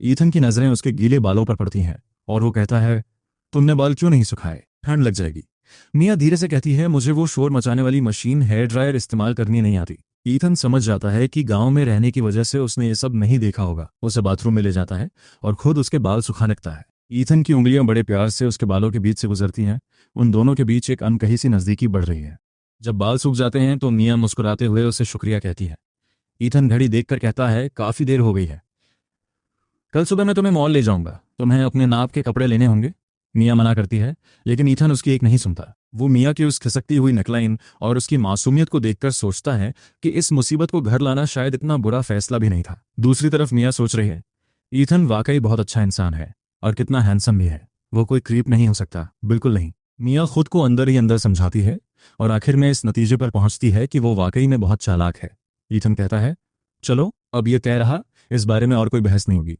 ईथन की नजरें उसके गीले बालों पर पड़ती हैं और वो कहता है, तुमने बाल क्यों नहीं सुखाए, ठंड लग जाएगी। मिया धीरे से कहती है, मुझे वो शोर मचाने वाली मशीन हेयर ड्रायर इस्तेमाल करनी नहीं आती। ईथन समझ जाता है कि गांव में रहने की वजह से उसने ये सब नहीं देखा होगा। उसे बाथरूम में ले जाता है और खुद उसके बाल सुखाने लगता है। ईथन की उंगलियां बड़े प्यार से उसके बालों के बीच से गुजरती हैं। उन दोनों के बीच एक अनकही सी नजदीकी बढ़ रही है। जब बाल सूख जाते हैं तो मिया मुस्कुराते हुए उसे शुक्रिया कहती है। ईथन घड़ी देखकर कहता है, काफी देर हो गई है, कल सुबह मैं तुम्हें मॉल ले जाऊंगा, तुम्हें अपने नाप के कपड़े लेने होंगे। मिया मना करती है, लेकिन ईथन उसकी एक नहीं सुनता। वो मिया की उस खिसकती हुई नेकलाइन और उसकी मासूमियत को देखकर सोचता है कि इस मुसीबत को घर लाना शायद इतना बुरा फैसला भी नहीं था। दूसरी तरफ मिया सोच रही है, ईथन वाकई बहुत अच्छा इंसान है और कितना हैंडसम भी है। वो कोई क्रीप नहीं हो सकता, बिल्कुल नहीं। मिया खुद को अंदर ही अंदर समझाती है और आखिर में इस नतीजे पर पहुंचती है कि वो वाकई में बहुत चालाक है। ईथन कहता है, चलो अब ये तय रहा, इस बारे में और कोई बहस नहीं होगी।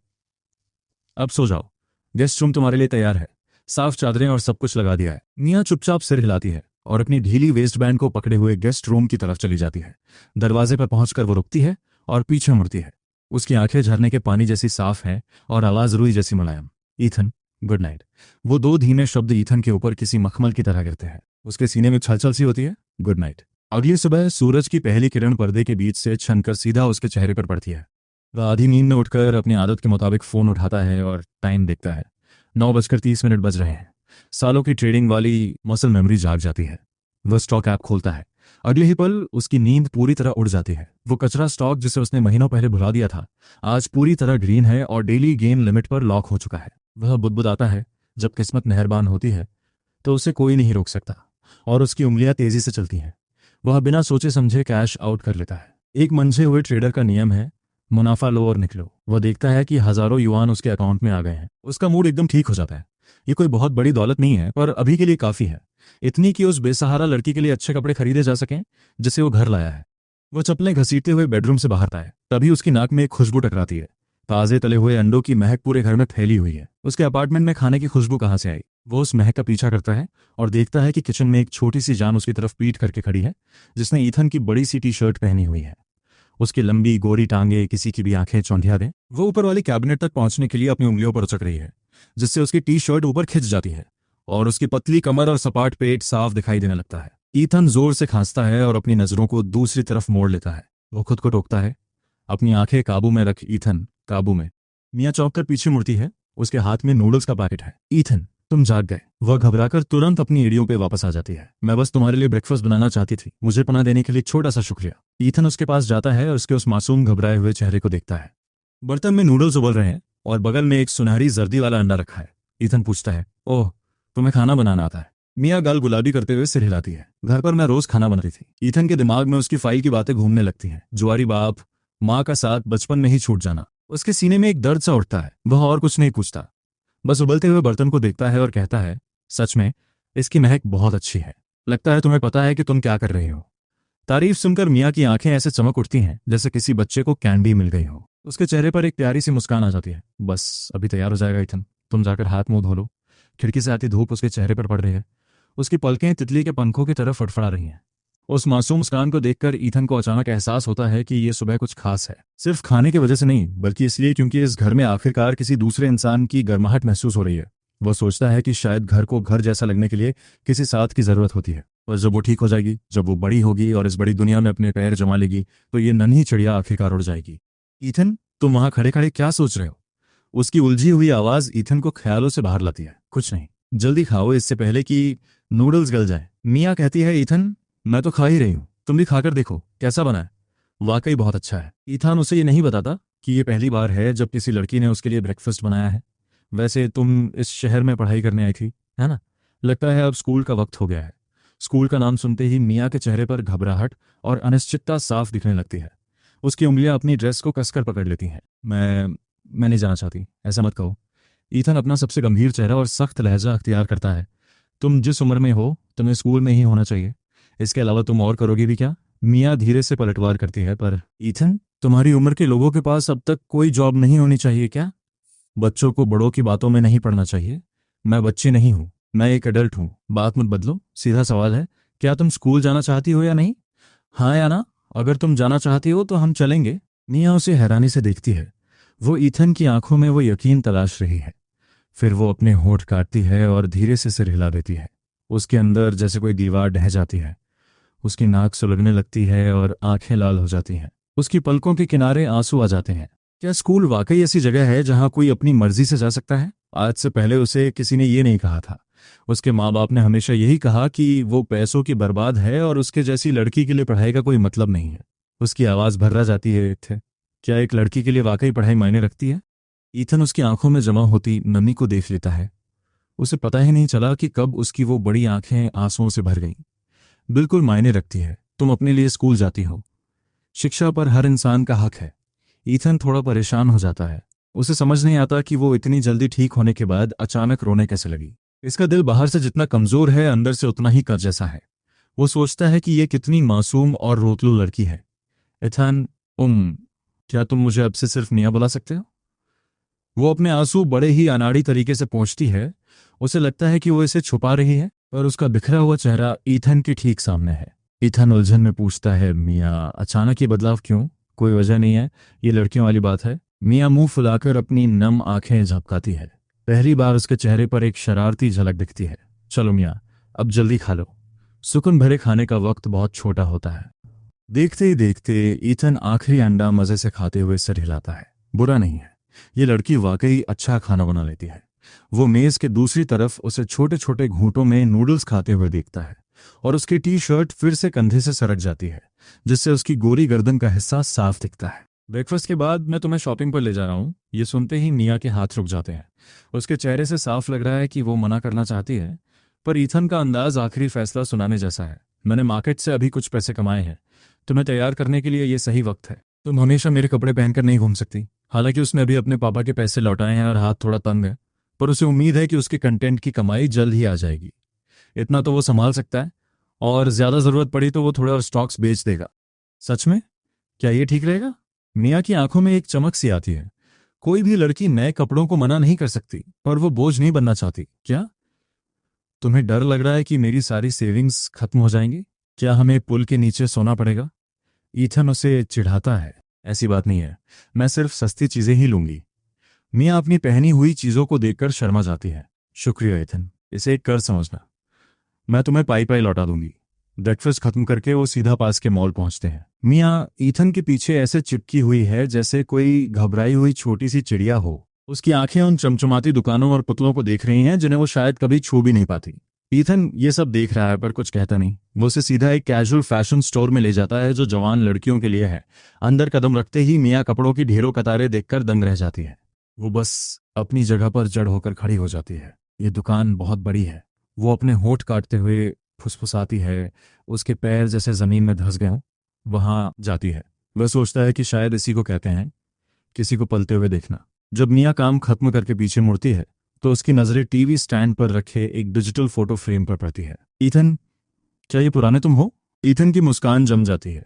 अब सो जाओ, गेस्ट रूम तुम्हारे लिए तैयार है, साफ चादरें और सब कुछ लगा दिया है। मिया चुपचाप सिर हिलाती है और अपनी ढीली वेस्ट बैंड को पकड़े हुए गेस्ट रूम की तरफ चली जाती है। दरवाजे पर पहुंचकर वो रुकती है और पीछे मुड़ती है। उसकी आंखें झरने के पानी जैसी साफ हैं और आवाज रुई जैसी मुलायम। Ethan, good night. वो दो धीमे शब्द ईथन के ऊपर किसी मखमल की तरह गिरते हैं। उसके सीने में छलछल सी होती है, गुड नाइट। अगली सुबह सूरज की पहली किरण पर्दे के बीच से छनकर सीधा उसके चेहरे पर पड़ती है। वह आधी नींद में उठकर अपनी आदत के मुताबिक फोन उठाता है और टाइम देखता है। 9:30 बज रहे हैं। सालों की ट्रेडिंग वाली मसल मेमोरी जाग जाती है। वह स्टॉक ऐप खोलता है। अगले ही पल उसकी नींद पूरी तरह उड़ जाती है। वो कचरा स्टॉक जिसे उसने महीनों पहले भुला दिया था आज पूरी तरह ग्रीन है और डेली गेम लिमिट पर लॉक हो चुका है। वह बुदबुदाता है, जब किस्मत मेहरबान होती है तो उसे कोई नहीं रोक सकता, और उसकी उंगलियां तेजी से चलती हैं। वह बिना सोचे समझे कैश आउट कर लेता है। एक मंझे हुए ट्रेडर का नियम है, मुनाफा लो और निकलो। वह देखता है कि हजारों युआन उसके अकाउंट में आ गए हैं। उसका मूड एकदम ठीक हो जाता है। ये कोई बहुत बड़ी दौलत नहीं है, पर अभी के लिए काफी है, इतनी कि उस बेसहारा लड़की के लिए अच्छे कपड़े खरीदे जा सकें जिसे वो घर लाया है। वो चप्पलें घसीटते हुए बेडरूम से बाहर आता है। तभी उसकी नाक में एक खुशबू टकराती है। ताजे तले हुए अंडों की महक पूरे घर में फैली हुई है। उसके अपार्टमेंट में खाने की खुशबू कहाँ से आई? वो उस महक का पीछा करता है और देखता है कि किचन में एक छोटी सी जान उसकी तरफ पीट करके खड़ी है, जिसने ईथन की बड़ी सी टी शर्ट पहनी हुई है। उसकी लंबी गोरी टांगे किसी की भी आंखें चौंधिया दें। वो ऊपर वाली कैबिनेट तक पहुंचने के लिए अपनी उंगलियों पर उचक रही है, जिससे उसकी टी शर्ट ऊपर खिंच जाती है और उसकी पतली कमर और सपाट पेट साफ दिखाई देने लगता है। ईथन जोर से खांसता है और अपनी नजरों को दूसरी तरफ मोड़ लेता है। वो खुद को टोकता है, अपनी आंखें काबू में रख ईथन, काबू में। मियाँ चौंक कर पीछे मुड़ती है। उसके हाथ में नूडल्स का पैकेट है। ईथन, तुम जाग गए। वह घबराकर तुरंत अपनी एड़ियों पे वापस आ जाती है। मैं बस तुम्हारे लिए ब्रेकफास्ट बनाना चाहती थी, मुझे पनाह देने के लिए छोटा सा शुक्रिया। ईथन उसके पास जाता है और उसके उस मासूम घबराए हुए चेहरे को देखता है। बर्तन में नूडल्स उबल रहे हैं और बगल में एक सुनहरी जर्दी वाला अंडा रखा है। ईथन पूछता है, ओह, तुम्हें खाना बनाना आता है? मियाँ गाल गुलाबी करते हुए सिर हिलाती है। घर पर मैं रोज खाना बनाती थी। ईथन के दिमाग में उसकी फाइल की बातें घूमने लगती हैं। जुआरी बाप, माँ का साथ बचपन में ही छूट जाना। उसके सीने में एक दर्द सा उठता है। वह और कुछ नहीं पूछता, बस उबलते हुए बर्तन को देखता है और कहता है, सच में इसकी महक बहुत अच्छी है। लगता है तुम्हें पता है कि तुम क्या कर रहे हो। तारीफ सुनकर मियाँ की आंखें ऐसे चमक उठती हैं जैसे किसी बच्चे को कैंडी मिल गई हो। उसके चेहरे पर एक प्यारी सी मुस्कान आ जाती है। बस अभी तैयार हो जाएगा ईथन, तुम जाकर हाथ मुंह धो लो। खिड़की से आती धूप उसके चेहरे पर पड़ रही है। उसकी पलकें तितली के पंखों की तरफ फड़फड़ा रही हैं। उस मासूम मुस्कान को देखकर ईथन को अचानक एहसास होता है कि ये सुबह कुछ खास है, सिर्फ खाने की वजह से नहीं बल्कि इसलिए क्योंकि इस घर में आखिरकार किसी दूसरे इंसान की गर्माहट महसूस हो रही है। वह सोचता है कि शायद घर को घर जैसा लगने के लिए किसी साथ की जरूरत होती है, और जब वो ठीक हो जाएगी, जब वो बड़ी होगी और इस बड़ी दुनिया में अपने पैर जमा लेगी, तो ये नन्ही चिड़िया आखिरकार उड़ जाएगी। ईथन, तुम वहां खड़े खड़े क्या सोच रहे हो? उसकी उलझी हुई आवाज ईथन को ख्यालों से बाहर लाती है। कुछ नहीं, जल्दी खाओ इससे पहले कि नूडल्स गल जाए। मिया कहती है, ईथन मैं तो खा ही रही हूँ, तुम भी खाकर देखो कैसा बना है। वाकई बहुत अच्छा है। ईथन उसे ये नहीं बताता कि ये पहली बार है जब किसी लड़की ने उसके लिए ब्रेकफास्ट बनाया है। वैसे तुम इस शहर में पढ़ाई करने आई थी, है ना? लगता है अब स्कूल का वक्त हो गया है। स्कूल का नाम सुनते ही मिया के चेहरे पर घबराहट और अनिश्चितता साफ दिखने लगती है। उसकी उंगलियां अपनी ड्रेस को कसकर पकड़ लेती हैं। मैं नहीं जाना चाहती, ऐसा मत कहो। ईथन अपना सबसे गंभीर चेहरा और सख्त लहजा अख्तियार करता है। तुम जिस उम्र में हो तुम्हें स्कूल में ही होना चाहिए, इसके अलावा तुम और करोगे भी क्या? मिया धीरे से पलटवार करती है, पर ईथन तुम्हारी उम्र के लोगों के पास अब तक कोई जॉब नहीं होनी चाहिए क्या? बच्चों को बड़ों की बातों में नहीं पड़ना चाहिए। मैं बच्ची नहीं हूँ, मैं एक एडल्ट हूँ। बात मत बदलो, सीधा सवाल है, क्या तुम स्कूल जाना चाहती हो या नहीं? हाँ या ना? अगर तुम जाना चाहती हो तो हम चलेंगे। मिया उसे हैरानी से देखती है। वो ईथन की आंखों में वो यकीन तलाश रही है। फिर वो अपने होंठ काटती है और धीरे से सिर हिला देती है। उसके अंदर जैसे कोई दीवार ढह जाती है। उसकी नाक सुलगने लगती है और आंखें लाल हो जाती हैं। उसकी पलकों के किनारे आंसू आ जाते हैं। क्या स्कूल वाकई ऐसी जगह है जहां कोई अपनी मर्जी से जा सकता है? आज से पहले उसे किसी ने ये नहीं कहा था। उसके माँ बाप ने हमेशा यही कहा कि वो पैसों की बर्बाद है और उसके जैसी लड़की के लिए पढ़ाई का कोई मतलब नहीं है। उसकी आवाज़ भर्रा जाती है, थे क्या एक लड़की के लिए वाकई पढ़ाई मायने रखती है? ईथन उसकी आंखों में जमा होती नमी को देख लेता है। उसे पता ही नहीं चला कि कब उसकी वो बड़ी आंखें आंसुओं से भर गईं। बिल्कुल मायने रखती है। तुम अपने लिए स्कूल जाती हो, शिक्षा पर हर इंसान का हक है। ईथन थोड़ा परेशान हो जाता है। उसे समझ नहीं आता कि वो इतनी जल्दी ठीक होने के बाद अचानक रोने कैसे लगी। इसका दिल बाहर से जितना कमजोर है अंदर से उतना ही कर जैसा है। वो सोचता है कि ये कितनी मासूम और रोतलू लड़की है। ईथन, क्या तुम मुझे अब से सिर्फ मिया बुला सकते हो? वो अपने आंसू बड़े ही अनाड़ी तरीके से पोंछती है। उसे लगता है कि वो इसे छुपा रही है, पर उसका बिखरा हुआ चेहरा ईथन के ठीक सामने है। ईथन उलझन में पूछता है, मिया अचानक ये बदलाव क्यों? कोई वजह नहीं है, ये लड़कियों वाली बात है। मिया मुंह फुलाकर अपनी नम आंखें झपकाती है। पहली बार उसके चेहरे पर एक शरारती झलक दिखती है। चलो मिया, अब जल्दी खा लो। सुकून भरे खाने का वक्त बहुत छोटा होता है। देखते ही देखते ईथन आखिरी अंडा मजे से खाते हुए सिर हिलाता है। बुरा नहीं है, ये लड़की वाकई अच्छा खाना बना लेती है। वो मेज के दूसरी तरफ उसे छोटे छोटे घूंटों में नूडल्स खाते हुए देखता है और उसकी टी शर्ट फिर से कंधे से सरक जाती है, जिससे उसकी गोरी गर्दन का हिस्सा साफ दिखता है। ब्रेकफास्ट के बाद मैं तुम्हें शॉपिंग पर ले जा रहा हूँ। ये सुनते ही मिया के हाथ रुक जाते हैं। उसके चेहरे से साफ लग रहा है कि वो मना करना चाहती है, पर ईथन का अंदाज आखिरी फैसला सुनाने जैसा है। मैंने मार्केट से अभी कुछ पैसे कमाए हैं, तुम्हें तैयार करने के लिए ये सही वक्त है। तुम हमेशा मेरे कपड़े पहनकर नहीं घूम सकती। हालांकि उसने अभी अपने पापा के पैसे लौटाए हैं और हाथ थोड़ा तंग है, पर उसे उम्मीद है कि उसके कंटेंट की कमाई जल्द ही आ जाएगी। इतना तो वो संभाल सकता है, और ज्यादा जरूरत पड़ी तो वो थोड़े और स्टॉक्स बेच देगा। सच में? क्या ये ठीक रहेगा? मिया की आंखों में एक चमक सी आती है। कोई भी लड़की नए कपड़ों को मना नहीं कर सकती, पर वो बोझ नहीं बनना चाहती। क्या तुम्हें डर लग रहा है कि मेरी सारी सेविंग्स खत्म हो जाएंगी? क्या हमें पुल के नीचे सोना पड़ेगा? ईथन उसे चिढ़ाता है। ऐसी बात नहीं है, मैं सिर्फ सस्ती चीजें ही लूंगी। मिया अपनी पहनी हुई चीजों को देखकर शर्मा जाती है। शुक्रिया ईथन, इसे एक कर्ज समझना। मैं तुम्हें पाई पाई लौटा दूंगी। ब्रेकफास्ट खत्म करके वो सीधा पास के मॉल पहुंचते हैं। मिया ईथन के पीछे ऐसे चिपकी हुई है जैसे कोई घबराई हुई छोटी सी चिड़िया हो। उसकी आंखें उन चमचमाती दुकानों और पुतलों को देख रही हैं जिन्हें वो शायद कभी छू भी नहीं पाती। ईथन ये सब देख रहा है पर कुछ कहता नहीं। वो उसे सीधा एक कैजुअल फैशन स्टोर में ले जाता है जो जवान लड़कियों के लिए है। अंदर कदम रखते ही मिया कपड़ों की ढेरों कतारें देखकर दंग रह जाती है। वो बस अपनी जगह पर जड़ होकर खड़ी हो जाती है। ये दुकान बहुत बड़ी है। वो अपने होंठ काटते हुए फुसफुसाती है। उसके पैर जैसे जमीन में धंस गए हों। वहां जाती है। वह सोचता है कि शायद इसी को कहते हैं किसी को पलते हुए देखना। जब मिया काम खत्म करके पीछे मुड़ती है तो उसकी नजरें टीवी स्टैंड पर रखे एक डिजिटल फोटो फ्रेम पर पड़ती है। ईथन, क्या ये पुराने तुम हो? ईथन की मुस्कान जम जाती है।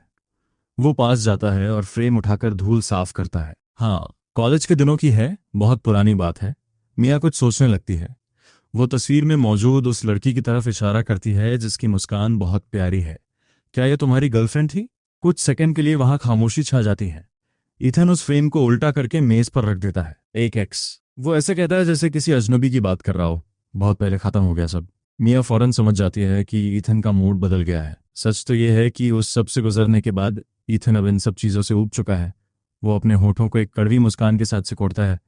वो पास जाता है और फ्रेम उठाकर धूल साफ करता है। हाँ, कॉलेज के दिनों की है, बहुत पुरानी बात है। मिया कुछ सोचने लगती है। वो तस्वीर में मौजूद उस लड़की की तरफ इशारा करती है जिसकी मुस्कान बहुत प्यारी है। क्या ये तुम्हारी गर्लफ्रेंड थी? कुछ सेकंड के लिए वहां खामोशी छा जाती है। ईथन उस फ्रेम को उल्टा करके मेज पर रख देता है। एक एक्स। वो ऐसे कहता है जैसे किसी अजनबी की बात कर रहा हो। बहुत पहले खत्म हो गया सब। मिया फौरन समझ जाती है कि ईथन का मूड बदल गया है। सच तो ये है कि उस सब से गुजरने के बाद ईथन अब इन सब चीज़ों से ऊब चुका है। वो अपने होठों को एक कड़वी मुस्कान के साथ सिकोड़ता है।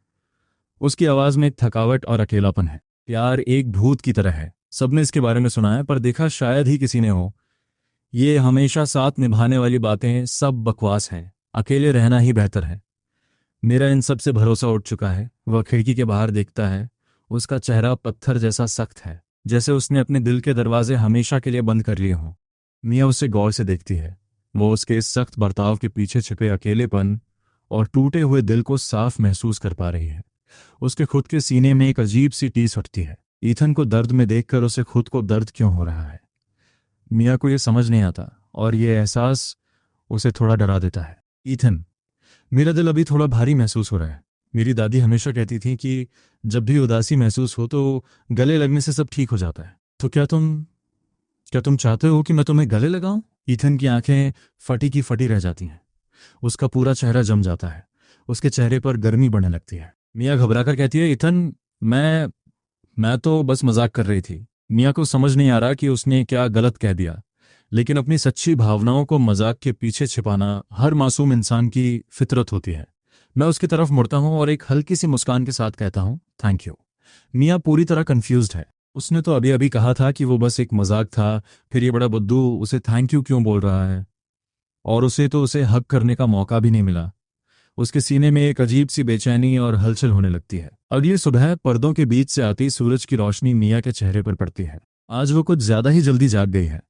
उसकी आवाज़ में एक थकावट और अकेलापन है। प्यार एक भूत की तरह है। सबने इसके बारे में सुना है पर देखा शायद ही किसी ने हो। ये हमेशा साथ निभाने वाली बातें सब बकवास हैं। अकेले रहना ही बेहतर है। मेरा इन सब से भरोसा उठ चुका है। वह खिड़की के बाहर देखता है। उसका चेहरा पत्थर जैसा सख्त है, जैसे उसने अपने दिल के दरवाजे हमेशा के लिए बंद कर लिए हों। मिया उसे गौर से देखती है। वो उसके इस सख्त बर्ताव के पीछे छिपे अकेलेपन और टूटे हुए दिल को साफ महसूस कर पा रही है। उसके खुद के सीने में एक अजीब सी टीस उठती है। ईथन को दर्द में देखकर उसे खुद को दर्द क्यों हो रहा है। मिया को यह समझ नहीं आता और ये एहसास उसे थोड़ा डरा देता है। ईथन, मेरा दिल अभी थोड़ा भारी महसूस हो रहा है। मेरी दादी हमेशा कहती थी कि जब भी उदासी महसूस हो तो गले लगने से सब ठीक हो जाता है। तो क्या तुम चाहते हो कि मैं तुम्हें गले लगाऊं? ईथन की आंखें फटी की फटी रह जाती हैं। उसका पूरा चेहरा जम जाता है। उसके चेहरे पर गर्मी बढ़ने लगती है। मिया घबराकर कहती है, ईथन, मैं तो बस मजाक कर रही थी। मिया को समझ नहीं आ रहा कि उसने क्या गलत कह दिया, लेकिन अपनी सच्ची भावनाओं को मजाक के पीछे छिपाना हर मासूम इंसान की फितरत होती है। मैं उसकी तरफ मुड़ता हूं और एक हल्की सी मुस्कान के साथ कहता हूं, थैंक यू। मिया पूरी तरह कंफ्यूज्ड है। उसने तो अभी अभी कहा था कि वो बस एक मजाक था, फिर ये बड़ा बुद्धू उसे थैंक यू क्यों बोल रहा है, और उसे हक करने का मौका भी नहीं मिला। उसके सीने में एक अजीब सी बेचैनी और हलचल होने लगती है। अगली सुबह पर्दों के बीच से आती सूरज की रोशनी मिया के चेहरे पर पड़ती है। आज वो कुछ ज्यादा ही जल्दी जाग गई है।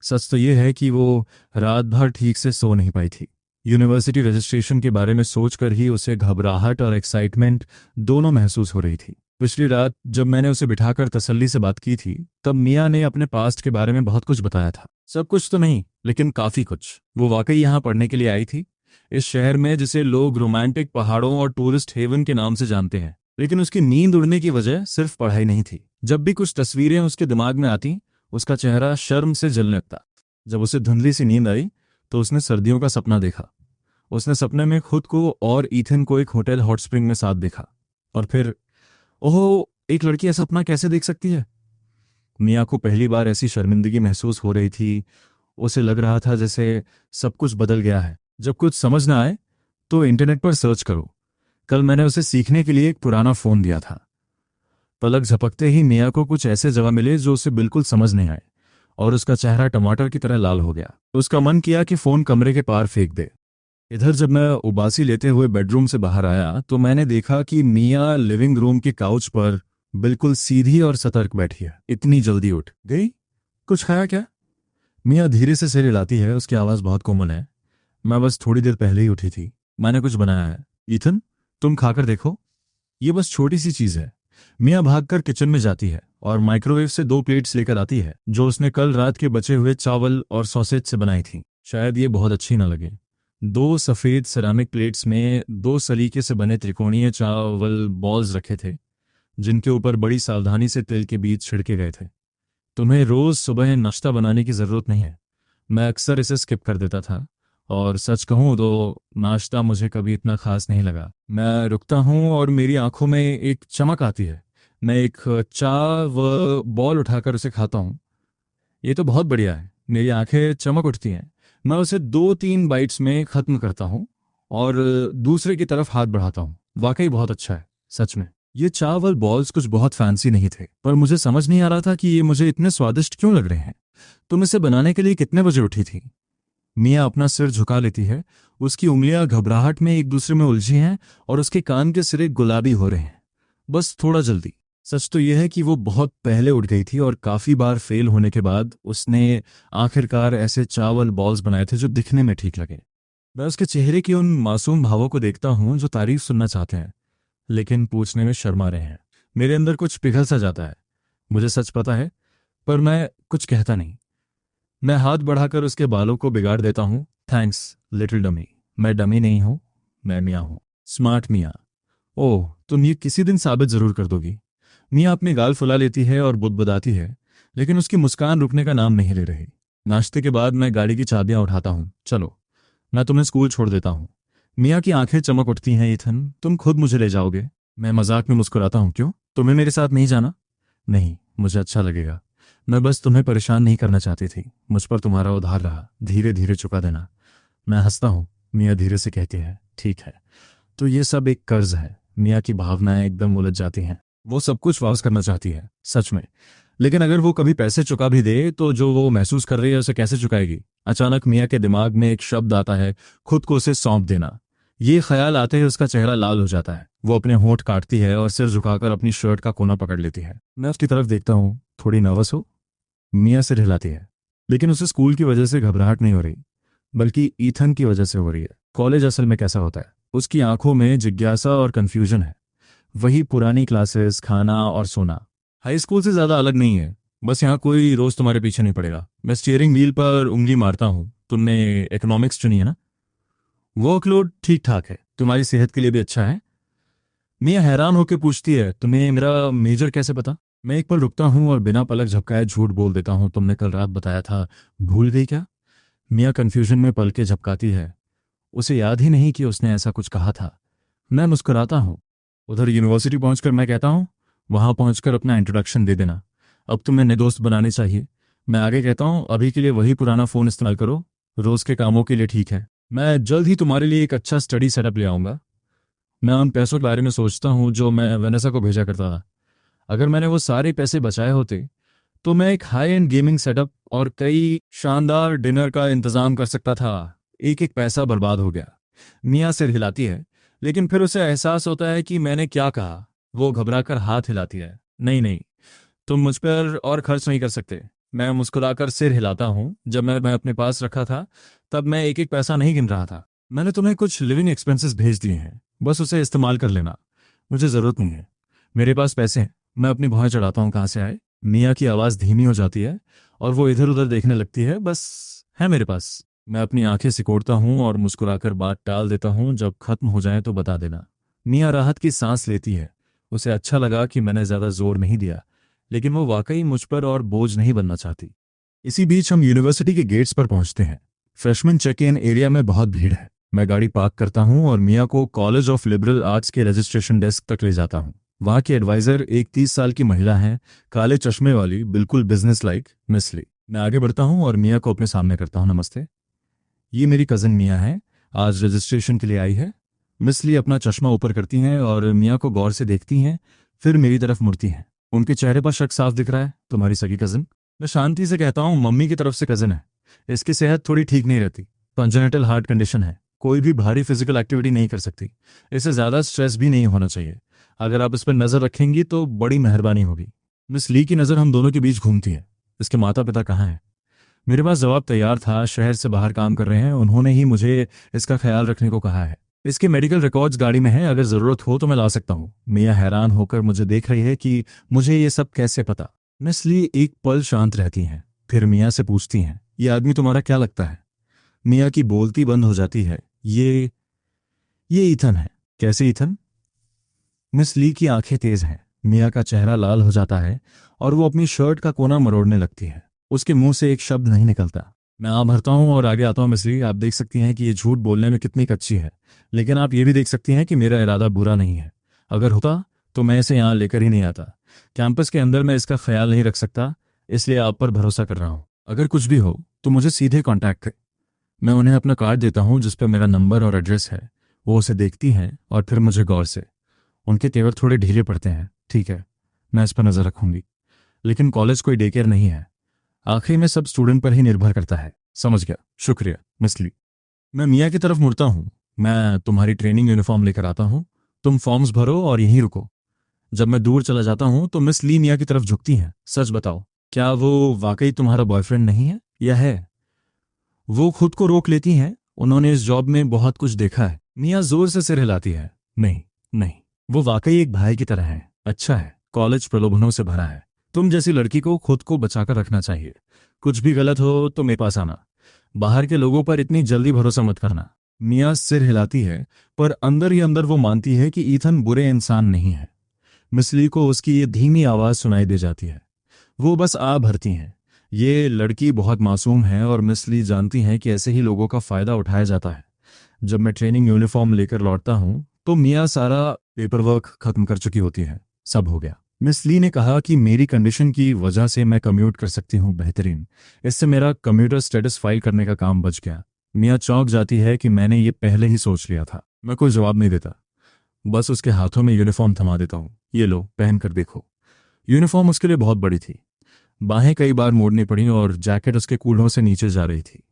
सच तो ये है कि वो रात भर ठीक से सो नहीं पाई थी। यूनिवर्सिटी रजिस्ट्रेशन के बारे में सोचकर ही उसे घबराहट और एक्साइटमेंट दोनों महसूस हो रही थी। पिछली रात जब मैंने उसे बिठाकर तसल्ली से बात की थी, तब मिया ने अपने पास्ट के बारे में बहुत कुछ बताया था। सब कुछ तो नहीं, लेकिन काफी कुछ। वो वाकई यहाँ पढ़ने के लिए आई थी, इस शहर में जिसे लोग रोमांटिक पहाड़ों और टूरिस्ट हेवन के नाम से जानते हैं। लेकिन उसकी नींद उड़ने की वजह सिर्फ पढ़ाई नहीं थी। जब भी कुछ तस्वीरें उसके दिमाग में आती, उसका चेहरा शर्म से जलने लगता। जब उसे धुंधली सी नींद आई तो उसने सर्दियों का सपना देखा। उसने सपने में खुद को और ईथन को एक होटल हॉट स्प्रिंग में साथ देखा। और फिर, ओह, एक लड़की ऐसा सपना कैसे देख सकती है? मिया को पहली बार ऐसी शर्मिंदगी महसूस हो रही थी। उसे लग रहा था जैसे सब कुछ बदल गया है। जब कुछ समझ ना आए तो इंटरनेट पर सर्च करो। कल मैंने उसे सीखने के लिए एक पुराना फोन दिया था। पलक झपकते ही मिया को कुछ ऐसे जवाब मिले जो उसे बिल्कुल समझ नहीं आए, और उसका चेहरा टमाटर की तरह लाल हो गया। उसका मन किया कि फोन कमरे के पार फेंक दे। इधर जब मैं उबासी लेते हुए बेडरूम से बाहर आया तो मैंने देखा कि मिया लिविंग रूम के काउच पर बिल्कुल सीधी और सतर्क बैठी है। इतनी जल्दी उठ गई? कुछ खाया क्या? मिया धीरे से सिर हिलाती है। उसकी आवाज़ बहुत कोमल है। मैं बस थोड़ी देर पहले ही उठी थी। मैंने कुछ बनाया है। ईथन, तुम खाकर देखो। ये बस छोटी सी चीज है। मिया भागकर किचन में जाती है और माइक्रोवेव से 2 प्लेट्स लेकर आती है जो उसने कल रात के बचे हुए चावल और सॉसेज से बनाई थी। शायद ये बहुत अच्छी न लगे। 2 सफेद सेरामिक प्लेट्स में 2 सलीके से बने त्रिकोणीय चावल बॉल्स रखे थे, जिनके ऊपर बड़ी सावधानी से तिल के बीज छिड़के गए थे। तुम्हें रोज सुबह नाश्ता बनाने की जरूरत नहीं है। मैं अक्सर इसे स्किप कर देता था, और सच कहूँ तो नाश्ता मुझे कभी इतना खास नहीं लगा। मैं रुकता हूँ और मेरी आंखों में एक चमक आती है। मैं एक चाय व बॉल उठाकर उसे खाता हूँ। ये तो बहुत बढ़िया है। मेरी आंखें चमक उठती हैं। मैं उसे 2-3 बाइट्स में खत्म करता हूँ और दूसरे की तरफ हाथ बढ़ाता हूँ। वाकई बहुत अच्छा है, सच में। ये चावल बॉल्स कुछ बहुत फैंसी नहीं थे, पर मुझे समझ नहीं आ रहा था कि ये मुझे इतने स्वादिष्ट क्यों लग रहे हैं। तुम इसे बनाने के लिए कितने बजे उठी थी? मिया अपना सिर झुका लेती है। उसकी उंगलियां घबराहट में एक दूसरे में उलझी हैं और उसके कान के सिरे गुलाबी हो रहे हैं। बस थोड़ा जल्दी। सच तो यह है कि वो बहुत पहले उठ गई थी और काफी बार फेल होने के बाद उसने आखिरकार ऐसे चावल बॉल्स बनाए थे जो दिखने में ठीक लगे। मैं उसके चेहरे की उन मासूम भावों को देखता हूं जो तारीफ सुनना चाहते हैं लेकिन पूछने में शर्मा रहे हैं। मेरे अंदर कुछ पिघल सा जाता है। मुझे सच पता है, पर मैं कुछ कहता नहीं। मैं हाथ बढ़ाकर उसके बालों को बिगाड़ देता हूँ। Thanks little dummy. मैं डमी नहीं हूँ, मैं मिया हूँ। स्मार्ट मिया। ओह, तुम ये किसी दिन साबित जरूर कर दोगी। मियाँ अपनी गाल फुला लेती है और बुदबुदाती है, लेकिन उसकी मुस्कान रुकने का नाम नहीं ले रही। नाश्ते के बाद मैं गाड़ी की चाबियां उठाता हूँ। चलो, मैं तुम्हें स्कूल छोड़ देता हूँ। मियाँ की आंखें चमक उठती हैं। ईथन, तुम खुद मुझे ले जाओगे? मैं मजाक में मुस्कुराता हूँ। क्यों, तुम्हें मेरे साथ नहीं जाना? नहीं, मुझे अच्छा लगेगा। मैं बस तुम्हें परेशान नहीं करना चाहती थी। मुझ पर तुम्हारा उधार रहा, धीरे धीरे चुका देना। मैं हंसता हूँ। मियाँ धीरे से कहती है, ठीक है, तो ये सब एक कर्ज है। मियाँ की भावनाएं एकदम उलझ जाती हैं। वो सब कुछ वापस करना चाहती है, सच में। लेकिन अगर वो कभी पैसे चुका भी दे तो जो वो महसूस कर रही है उसे कैसे चुकाएगी? अचानक मियाँ के दिमाग में एक शब्द आता है, खुद को उसे सौंप देना। ये ख्याल आते ही उसका चेहरा लाल हो जाता है। वो अपने होंठ काटती है और सिर झुकाकर अपनी शर्ट का कोना पकड़ लेती है। मैं उसकी तरफ देखता हूँ। थोड़ी नर्वस हो? मियाँ सिर हिलाती है। लेकिन उसे स्कूल की वजह से घबराहट नहीं हो रही, बल्कि ईथन की वजह से हो रही है। कॉलेज असल में कैसा होता है? उसकी आंखों में जिज्ञासा और कंफ्यूजन है। वही पुरानी क्लासेस, खाना और सोना। हाई स्कूल से ज्यादा अलग नहीं है। बस यहाँ कोई रोज तुम्हारे पीछे नहीं पड़ेगा। मैं स्टीयरिंग व्हील पर उंगली मारता हूँ। तुमने इकोनॉमिक्स चुनी है ना? वर्कलोड ठीक ठाक है, तुम्हारी सेहत के लिए भी अच्छा है। मियाँ हैरान होकर पूछती है, तुम्हें मेरा मेजर कैसे पता? मैं एक पल रुकता हूँ और बिना पलक झपकाए झूठ बोल देता हूँ, तुमने कल रात बताया था। भूल गई क्या? मियाँ कंफ्यूजन में पलकें झपकाती है। उसे याद ही नहीं कि उसने ऐसा कुछ कहा था। मैं मुस्कुराता हूँ। उधर यूनिवर्सिटी पहुंचकर मैं कहता हूँ, वहां पहुंचकर अपना इंट्रोडक्शन दे देना। अब तुम्हें नए दोस्त बनाने चाहिए। मैं आगे कहता हूँ, अभी के लिए वही पुराना फ़ोन इस्तेमाल करो, रोज़ के कामों के लिए ठीक है। मैं जल्द ही तुम्हारे लिए एक अच्छा स्टडी सेटअप ले आऊँगा। मैं उन पैसों के बारे में सोचता हूँ जो मैं वेनेसा को भेजा करता था। अगर मैंने वो सारे पैसे बचाए होते तो मैं एक हाई एंड गेमिंग सेटअप और कई शानदार डिनर का इंतजाम कर सकता था। एक एक पैसा बर्बाद हो गया। मियाँ सिर हिलाती है, लेकिन फिर उसे एहसास होता है कि मैंने क्या कहा। वो घबराकर हाथ हिलाती है। नहीं नहीं, तुम मुझ पर और खर्च नहीं कर सकते। मैं मुस्कुराकर सिर हिलाता हूँ। जब मैं अपने पास रखा था तब मैं एक एक पैसा नहीं गिन रहा था। मैंने तुम्हें कुछ लिविंग एक्सपेंसेस भेज दिए हैं, बस उसे इस्तेमाल कर लेना। मुझे ज़रूरत नहीं है, मेरे पास पैसे हैं। मैं अपनी भौहें चढ़ाता हूँ, कहाँ से आए? मियाँ की आवाज़ धीमी हो जाती है और वो इधर उधर देखने लगती है। बस है मेरे पास। मैं अपनी आंखें सिकोड़ता हूँ और मुस्कुराकर बात टाल देता हूँ, जब खत्म हो जाए तो बता देना। मियाँ राहत की सांस लेती है। उसे अच्छा लगा कि मैंने ज़्यादा जोर नहीं दिया, लेकिन वो वाकई मुझ पर और बोझ नहीं बनना चाहती। इसी बीच हम यूनिवर्सिटी के गेट्स पर पहुंचते हैं। फ्रेशमैन चेक इन एरिया में बहुत भीड़ है। मैं गाड़ी पार्क करता हूं और मियाँ को कॉलेज ऑफ लिबरल आर्ट्स के रजिस्ट्रेशन डेस्क तक ले जाता हूं। वहां की एडवाइजर एक 30 साल की महिला है, काले चश्मे वाली, बिल्कुल बिजनेस लाइक, मिस ली। मैं आगे बढ़ता हूं और मियाँ को अपने सामने करता हूं। नमस्ते, ये मेरी कज़न मियाँ है, आज रजिस्ट्रेशन के लिए आई है। मिस ली अपना चश्मा ऊपर करती हैं और मियाँ को गौर से देखती हैं, फिर मेरी तरफ मुड़ती हैं। उनके चेहरे पर शक साफ दिख रहा है। तुम्हारी सगी कज़न? मैं शांति से कहता हूँ, मम्मी की तरफ से कज़न है। इसकी सेहत थोड़ी ठीक नहीं रहती, कंजेनिटल हार्ट कंडीशन है, कोई भी भारी फिजिकल एक्टिविटी नहीं कर सकती। इसे ज़्यादा स्ट्रेस भी नहीं होना चाहिए। अगर आप इस पर नज़र रखेंगी तो बड़ी मेहरबानी होगी। मिस ली की नज़र हम दोनों के बीच घूमती है। इसके माता पिता कहाँ हैं? मेरे पास जवाब तैयार था, शहर से बाहर काम कर रहे हैं। उन्होंने ही मुझे इसका ख्याल रखने को कहा है। इसके मेडिकल रिकॉर्ड्स गाड़ी में हैं, अगर ज़रूरत हो तो मैं ला सकता हूँ। मियाँ हैरान होकर मुझे देख रही है कि मुझे ये सब कैसे पता। इसलिए एक पल शांत रहती हैं, फिर मियाँ से पूछती हैं, ये आदमी तुम्हारा क्या लगता है? मियाँ की बोलती बंद हो जाती है। ये ईथन है। कैसे ईथन? मिस ली की आंखें तेज हैं। मियाँ का चेहरा लाल हो जाता है और वो अपनी शर्ट का कोना मरोड़ने लगती है। उसके मुंह से एक शब्द नहीं निकलता। मैं आ भरता हूँ और आगे आता हूँ। मिस ली, आप देख सकती हैं कि ये झूठ बोलने में कितनी कच्ची है, लेकिन आप ये भी देख सकती हैं कि मेरा इरादा बुरा नहीं है। अगर होता तो मैं इसे यहाँ लेकर ही नहीं आता। कैंपस के अंदर मैं इसका ख्याल नहीं रख सकता, इसलिए आप पर भरोसा कर रहा हूँ। अगर कुछ भी हो तो मुझे सीधे कांटेक्ट करें। मैं उन्हें अपना कार्ड देता हूँ जिस पर मेरा नंबर और एड्रेस है। वो उसे देखती हैं और फिर मुझे गौर से। उनके तेवर थोड़े ढीले पड़ते हैं। ठीक है, मैं इस पर नजर रखूंगी, लेकिन कॉलेज कोई डे केयर नहीं है। आखिर में सब स्टूडेंट पर ही निर्भर करता है। समझ गया, शुक्रिया मिस ली। मैं मियाँ की तरफ मुड़ता हूँ। मैं तुम्हारी ट्रेनिंग यूनिफॉर्म लेकर आता हूँ, तुम फॉर्म्स भरो और यहीं रुको। जब मैं दूर चला जाता हूँ तो मिस ली मियाँ की तरफ झुकती हैं। सच बताओ, क्या वो वाकई तुम्हारा बॉयफ्रेंड नहीं है या है? वो खुद को रोक लेती हैं। उन्होंने इस जॉब में बहुत कुछ देखा है। मियाँ जोर से सिर हिलाती है। नहीं नहीं, वो वाकई एक भाई की तरह है। अच्छा है, कॉलेज प्रलोभनों से भरा है। तुम जैसी लड़की को खुद को बचाकर रखना चाहिए। कुछ भी गलत हो तो मेरे पास आना। बाहर के लोगों पर इतनी जल्दी भरोसा मत करना। मियाँ सिर हिलाती है, पर अंदर ही अंदर वो मानती है कि ईथन बुरे इंसान नहीं है। मिसली को उसकी ये धीमी आवाज़ सुनाई दे जाती है। वो बस आ भरती हैं। ये लड़की बहुत मासूम है और मिसली जानती हैं कि ऐसे ही लोगों का फ़ायदा उठाया जाता है। जब मैं ट्रेनिंग यूनिफॉर्म लेकर लौटता हूँ तो मिया सारा पेपर वर्क खत्म कर चुकी होती है। सब हो गया। मिस ली ने कहा कि मेरी कंडीशन की वजह से मैं कम्यूट कर सकती हूँ। बेहतरीन। इससे मेरा कम्यूटर स्टेटस फाइल करने का काम बच गया। मिया चौंक जाती है कि मैंने ये पहले ही सोच लिया था। मैं कोई जवाब नहीं देता, बस उसके हाथों में यूनिफॉर्म थमा देता हूँ। ये लो, पहन कर देखो। यूनिफॉर्म उसके लिए बहुत बड़ी थी। बाहें कई बार मोड़नी पड़ी और जैकेट उसके कूल्हों से नीचे जा रही थी।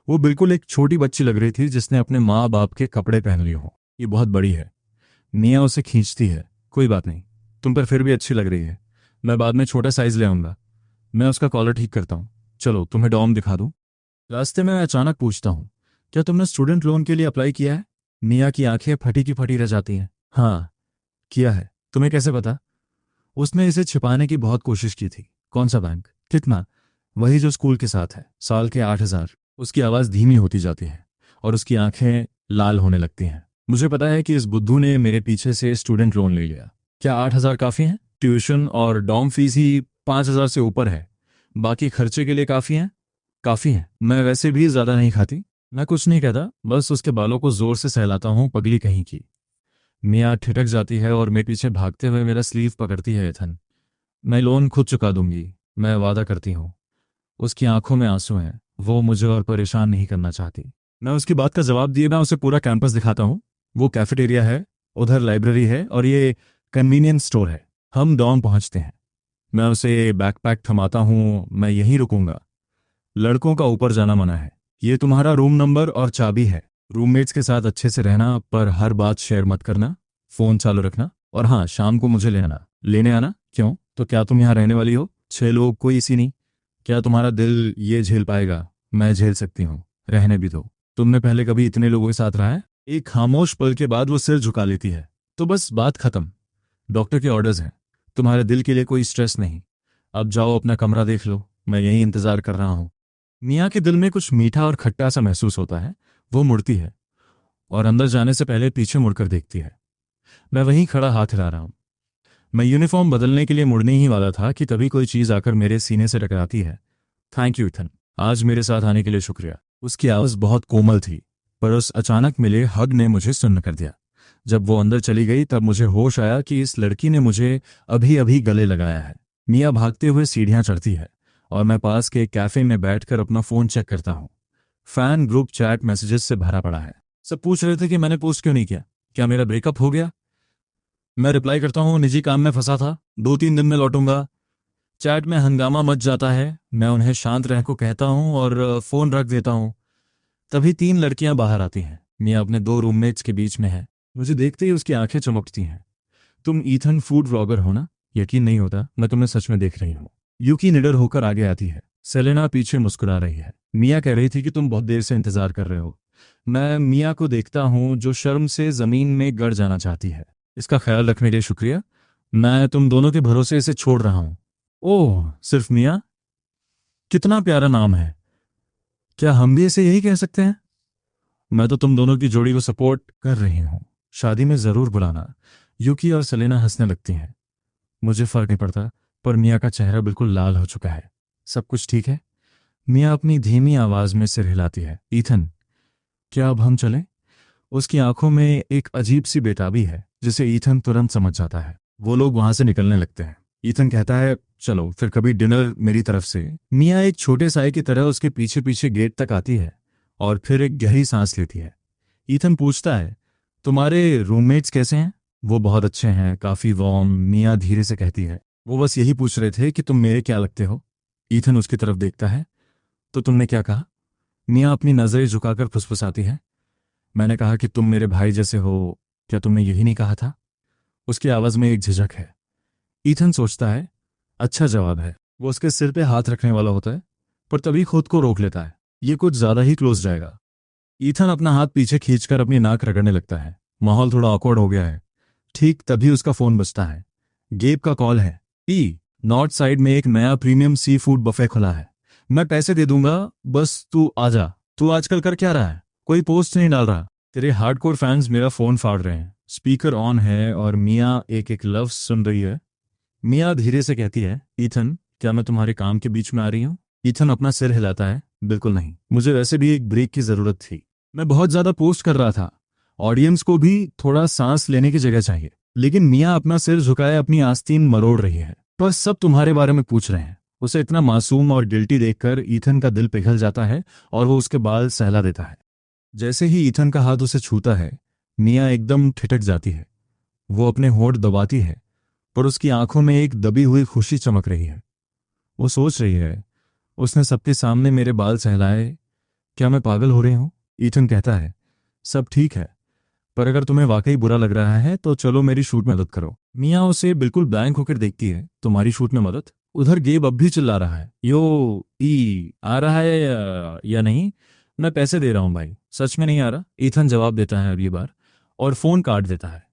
वो बिल्कुल एक छोटी बच्ची लग रही थी जिसने अपने माँ बाप के कपड़े पहन लिए हों। ये बहुत बड़ी है। मिया उसे खींचती है। कोई बात नहीं, तुम पर फिर भी अच्छी लग रही है। मैं बाद में छोटा साइज ले आऊंगा। मैं उसका कॉलर ठीक करता हूँ। चलो तुम्हें डॉम दिखा दूँ। रास्ते में मैं अचानक पूछता हूँ, क्या तुमने स्टूडेंट लोन के लिए अप्लाई किया है? मिया की आंखें फटी की फटी रह जाती हैं। हाँ, किया है। तुम्हें कैसे पता? उसने इसे छिपाने की बहुत कोशिश की थी। कौन सा बैंक? कितना? वही जो स्कूल के साथ है। साल के 8,000। उसकी आवाज़ धीमी होती जाती है और उसकी आंखें लाल होने लगती हैं। मुझे पता है कि इस बुद्धू ने मेरे पीछे से स्टूडेंट लोन ले लिया। क्या 8,000 काफ़ी हैं? ट्यूशन और डॉर्म फीस ही 5,000 से ऊपर है। बाकी खर्चे के लिए काफ़ी हैं? काफ़ी हैं। मैं वैसे भी ज़्यादा नहीं खाती। मैं कुछ नहीं कहता, बस उसके बालों को ज़ोर से सहलाता हूँ। पगली कहीं की। मियाँ ठिठक जाती है और मेरे पीछे भागते हुए मेरा स्लीव पकड़ती है। एथन, मैं लोन खुद चुका दूंगी, मैं वादा करती हूँ। उसकी आंखों में आंसू हैं। वो मुझे और परेशान नहीं करना चाहती। मैं उसकी बात का जवाब दिए मैं उसे पूरा कैंपस दिखाता हूँ। वो कैफेटेरिया है, उधर लाइब्रेरी है और ये कन्वीनियंस स्टोर है। हम डॉम पहुँचते हैं। मैं उसे बैकपैक थमाता हूँ। मैं यहीं रुकूंगा। लड़कों का ऊपर जाना मना है। ये तुम्हारा रूम नंबर और चाबी है। रूममेट्स के साथ अच्छे से रहना, पर हर बात शेयर मत करना। फोन चालू रखना। और हाँ, शाम को मुझे लेने आना। क्यों? तो क्या तुम यहाँ रहने वाली हो? 6 लोग, कोई इसी नहीं। क्या तुम्हारा दिल ये झेल पाएगा? मैं झेल सकती हूँ। रहने भी दो। तुमने पहले कभी इतने लोगों के साथ रहा है? एक खामोश पल के बाद वो सिर झुका लेती है। तो बस बात खत्म। डॉक्टर के ऑर्डर्स हैं। तुम्हारे दिल के लिए कोई स्ट्रेस नहीं। अब जाओ, अपना कमरा देख लो। मैं यहीं इंतजार कर रहा हूँ। मियाँ के दिल में कुछ मीठा और खट्टा सा महसूस होता है। वो मुड़ती है और अंदर जाने से पहले पीछे मुड़कर देखती है। मैं वहीं खड़ा हाथ हिला रहा हूँ। मैं यूनिफॉर्म बदलने के लिए मुड़ने ही वाला था कि तभी कोई चीज़ आकर मेरे सीने से टकराती है। थैंक यू इथन, आज मेरे साथ आने के लिए शुक्रिया। उसकी आवाज़ बहुत कोमल थी, पर उस अचानक मिले हग ने मुझे सुन्न कर दिया। जब वो अंदर चली गई तब मुझे होश आया कि इस लड़की ने मुझे अभी अभी गले लगाया है। मियाँ भागते हुए सीढ़ियाँ चढ़ती है और मैं पास के एक कैफ़े में बैठकर अपना फ़ोन चेक करता हूँ। फैन ग्रुप चैट मैसेजेस से भरा पड़ा है। सब पूछ रहे थे कि मैंने पोस्ट क्यों नहीं किया। क्या मेरा ब्रेकअप हो गया? मैं रिप्लाई करता हूँ, निजी काम में फंसा था, 2-3 दिन में लौटूंगा। चैट में हंगामा मच जाता है। मैं उन्हें शांत रहने को कहता हूँ और फ़ोन रख देता हूँ। तभी 3 लड़कियां बाहर आती हैं। मियाँ अपने 2 रूममेट्स के बीच में है। मुझे देखते ही उसकी आंखें चमकती हैं। तुम ईथन फूड व्लॉगर हो ना? यकीन नहीं होता, मैं तुम्हें सच में देख रही हूँ। यूकी निडर होकर आगे आती है। सेलेना पीछे मुस्कुरा रही है। मिया कह रही थी कि तुम बहुत देर से इंतजार कर रहे हो। मैं मिया को देखता हूँ जो शर्म से जमीन में गड़ जाना चाहती है। इसका ख्याल रखने के लिए शुक्रिया। मैं तुम दोनों के भरोसे इसे छोड़ रहा हूँ। ओह, सिर्फ मिया? कितना प्यारा नाम है। क्या हम भी इसे यही कह सकते हैं? मैं तो तुम दोनों की जोड़ी को सपोर्ट कर रही हूँ। शादी में जरूर बुलाना। यूकी और सेलेना हंसने लगती हैं। मुझे फर्क नहीं पड़ता, पर मिया का चेहरा बिल्कुल लाल हो चुका है। सब कुछ ठीक है? मिया अपनी धीमी आवाज में सिर हिलाती है। ईथन, क्या अब हम चलें? उसकी आंखों में एक अजीब सी बेताबी है जिसे ईथन तुरंत समझ जाता है। वो लोग वहां से निकलने लगते हैं। ईथन कहता है, चलो फिर कभी डिनर मेरी तरफ से। मिया एक छोटे साए की तरह उसके पीछे पीछे गेट तक आती है और फिर एक गहरी सांस लेती है। ईथन पूछता है, तुम्हारे रूममेट्स कैसे हैं? वो बहुत अच्छे हैं, काफी वार्म। मिया धीरे से कहती है, वो बस यही पूछ रहे थे कि तुम मेरे क्या लगते हो। ईथन उसकी तरफ देखता है, तो तुमने क्या कहा? मिया अपनी नजरें झुकाकर फुसफुसाती है, मैंने कहा कि तुम मेरे भाई जैसे हो। क्या तुमने यही नहीं कहा था? उसकी आवाज में एक झिझक है। ईथन सोचता है, अच्छा जवाब है। वो उसके सिर पे हाथ रखने वाला होता है, पर तभी खुद को रोक लेता है। ये कुछ ज्यादा ही क्लोज जाएगा। ईथन अपना हाथ पीछे खींचकर अपनी नाक रगड़ने लगता है। माहौल थोड़ा ऑकवर्ड हो गया है। ठीक तभी उसका फोन बजता है। गेब का कॉल है। नॉर्थ साइड में एक नया प्रीमियम सी फूड बफे खुला है। मैं पैसे दे दूंगा, बस तू आ जा। तू आजकल कर क्या रहा है? कोई पोस्ट नहीं डाल रहा। तेरे हार्डकोर फैंस मेरा फोन फाड़ रहे हैं। स्पीकर ऑन है और मिया एक एक लफ्ज सुन रही है। मिया धीरे से कहती है, ईथन, क्या मैं तुम्हारे काम के बीच में आ रही हूँ? ईथन अपना सिर हिलाता है, बिल्कुल नहीं, मुझे वैसे भी एक ब्रेक की जरूरत थी। मैं बहुत ज्यादा पोस्ट कर रहा था, ऑडियंस को भी थोड़ा सांस लेने की जगह चाहिए। लेकिन मिया अपना सिर झुकाए अपनी आस्तीन मरोड़ रही है। बस सब तुम्हारे बारे में पूछ रहे हैं। उसे इतना मासूम और गिल्टी देखकर ईथन का दिल पिघल जाता है और वो उसके बाल सहला देता है। जैसे ही ईथन का हाथ उसे छूता है, मिया एकदम ठिठक जाती है। वो अपने होंठ दबाती है, पर उसकी आंखों में एक दबी हुई खुशी चमक रही है। वो सोच रही है, उसने सबके सामने मेरे बाल सहलाए, क्या मैं पागल हो रही हूं? ईथन कहता है, सब ठीक है, पर अगर तुम्हें वाकई बुरा लग रहा है तो चलो मेरी शूट में मदद करो। मिया उसे बिल्कुल ब्लैंक होकर देखती है। तुम्हारी शूट में मदद? उधर गेब अब भी चिल्ला रहा है, यो ई आ रहा है या नहीं? मैं पैसे दे रहा हूं भाई, सच में नहीं आ रहा। ईथन जवाब देता है अगली बार और फोन काट देता है।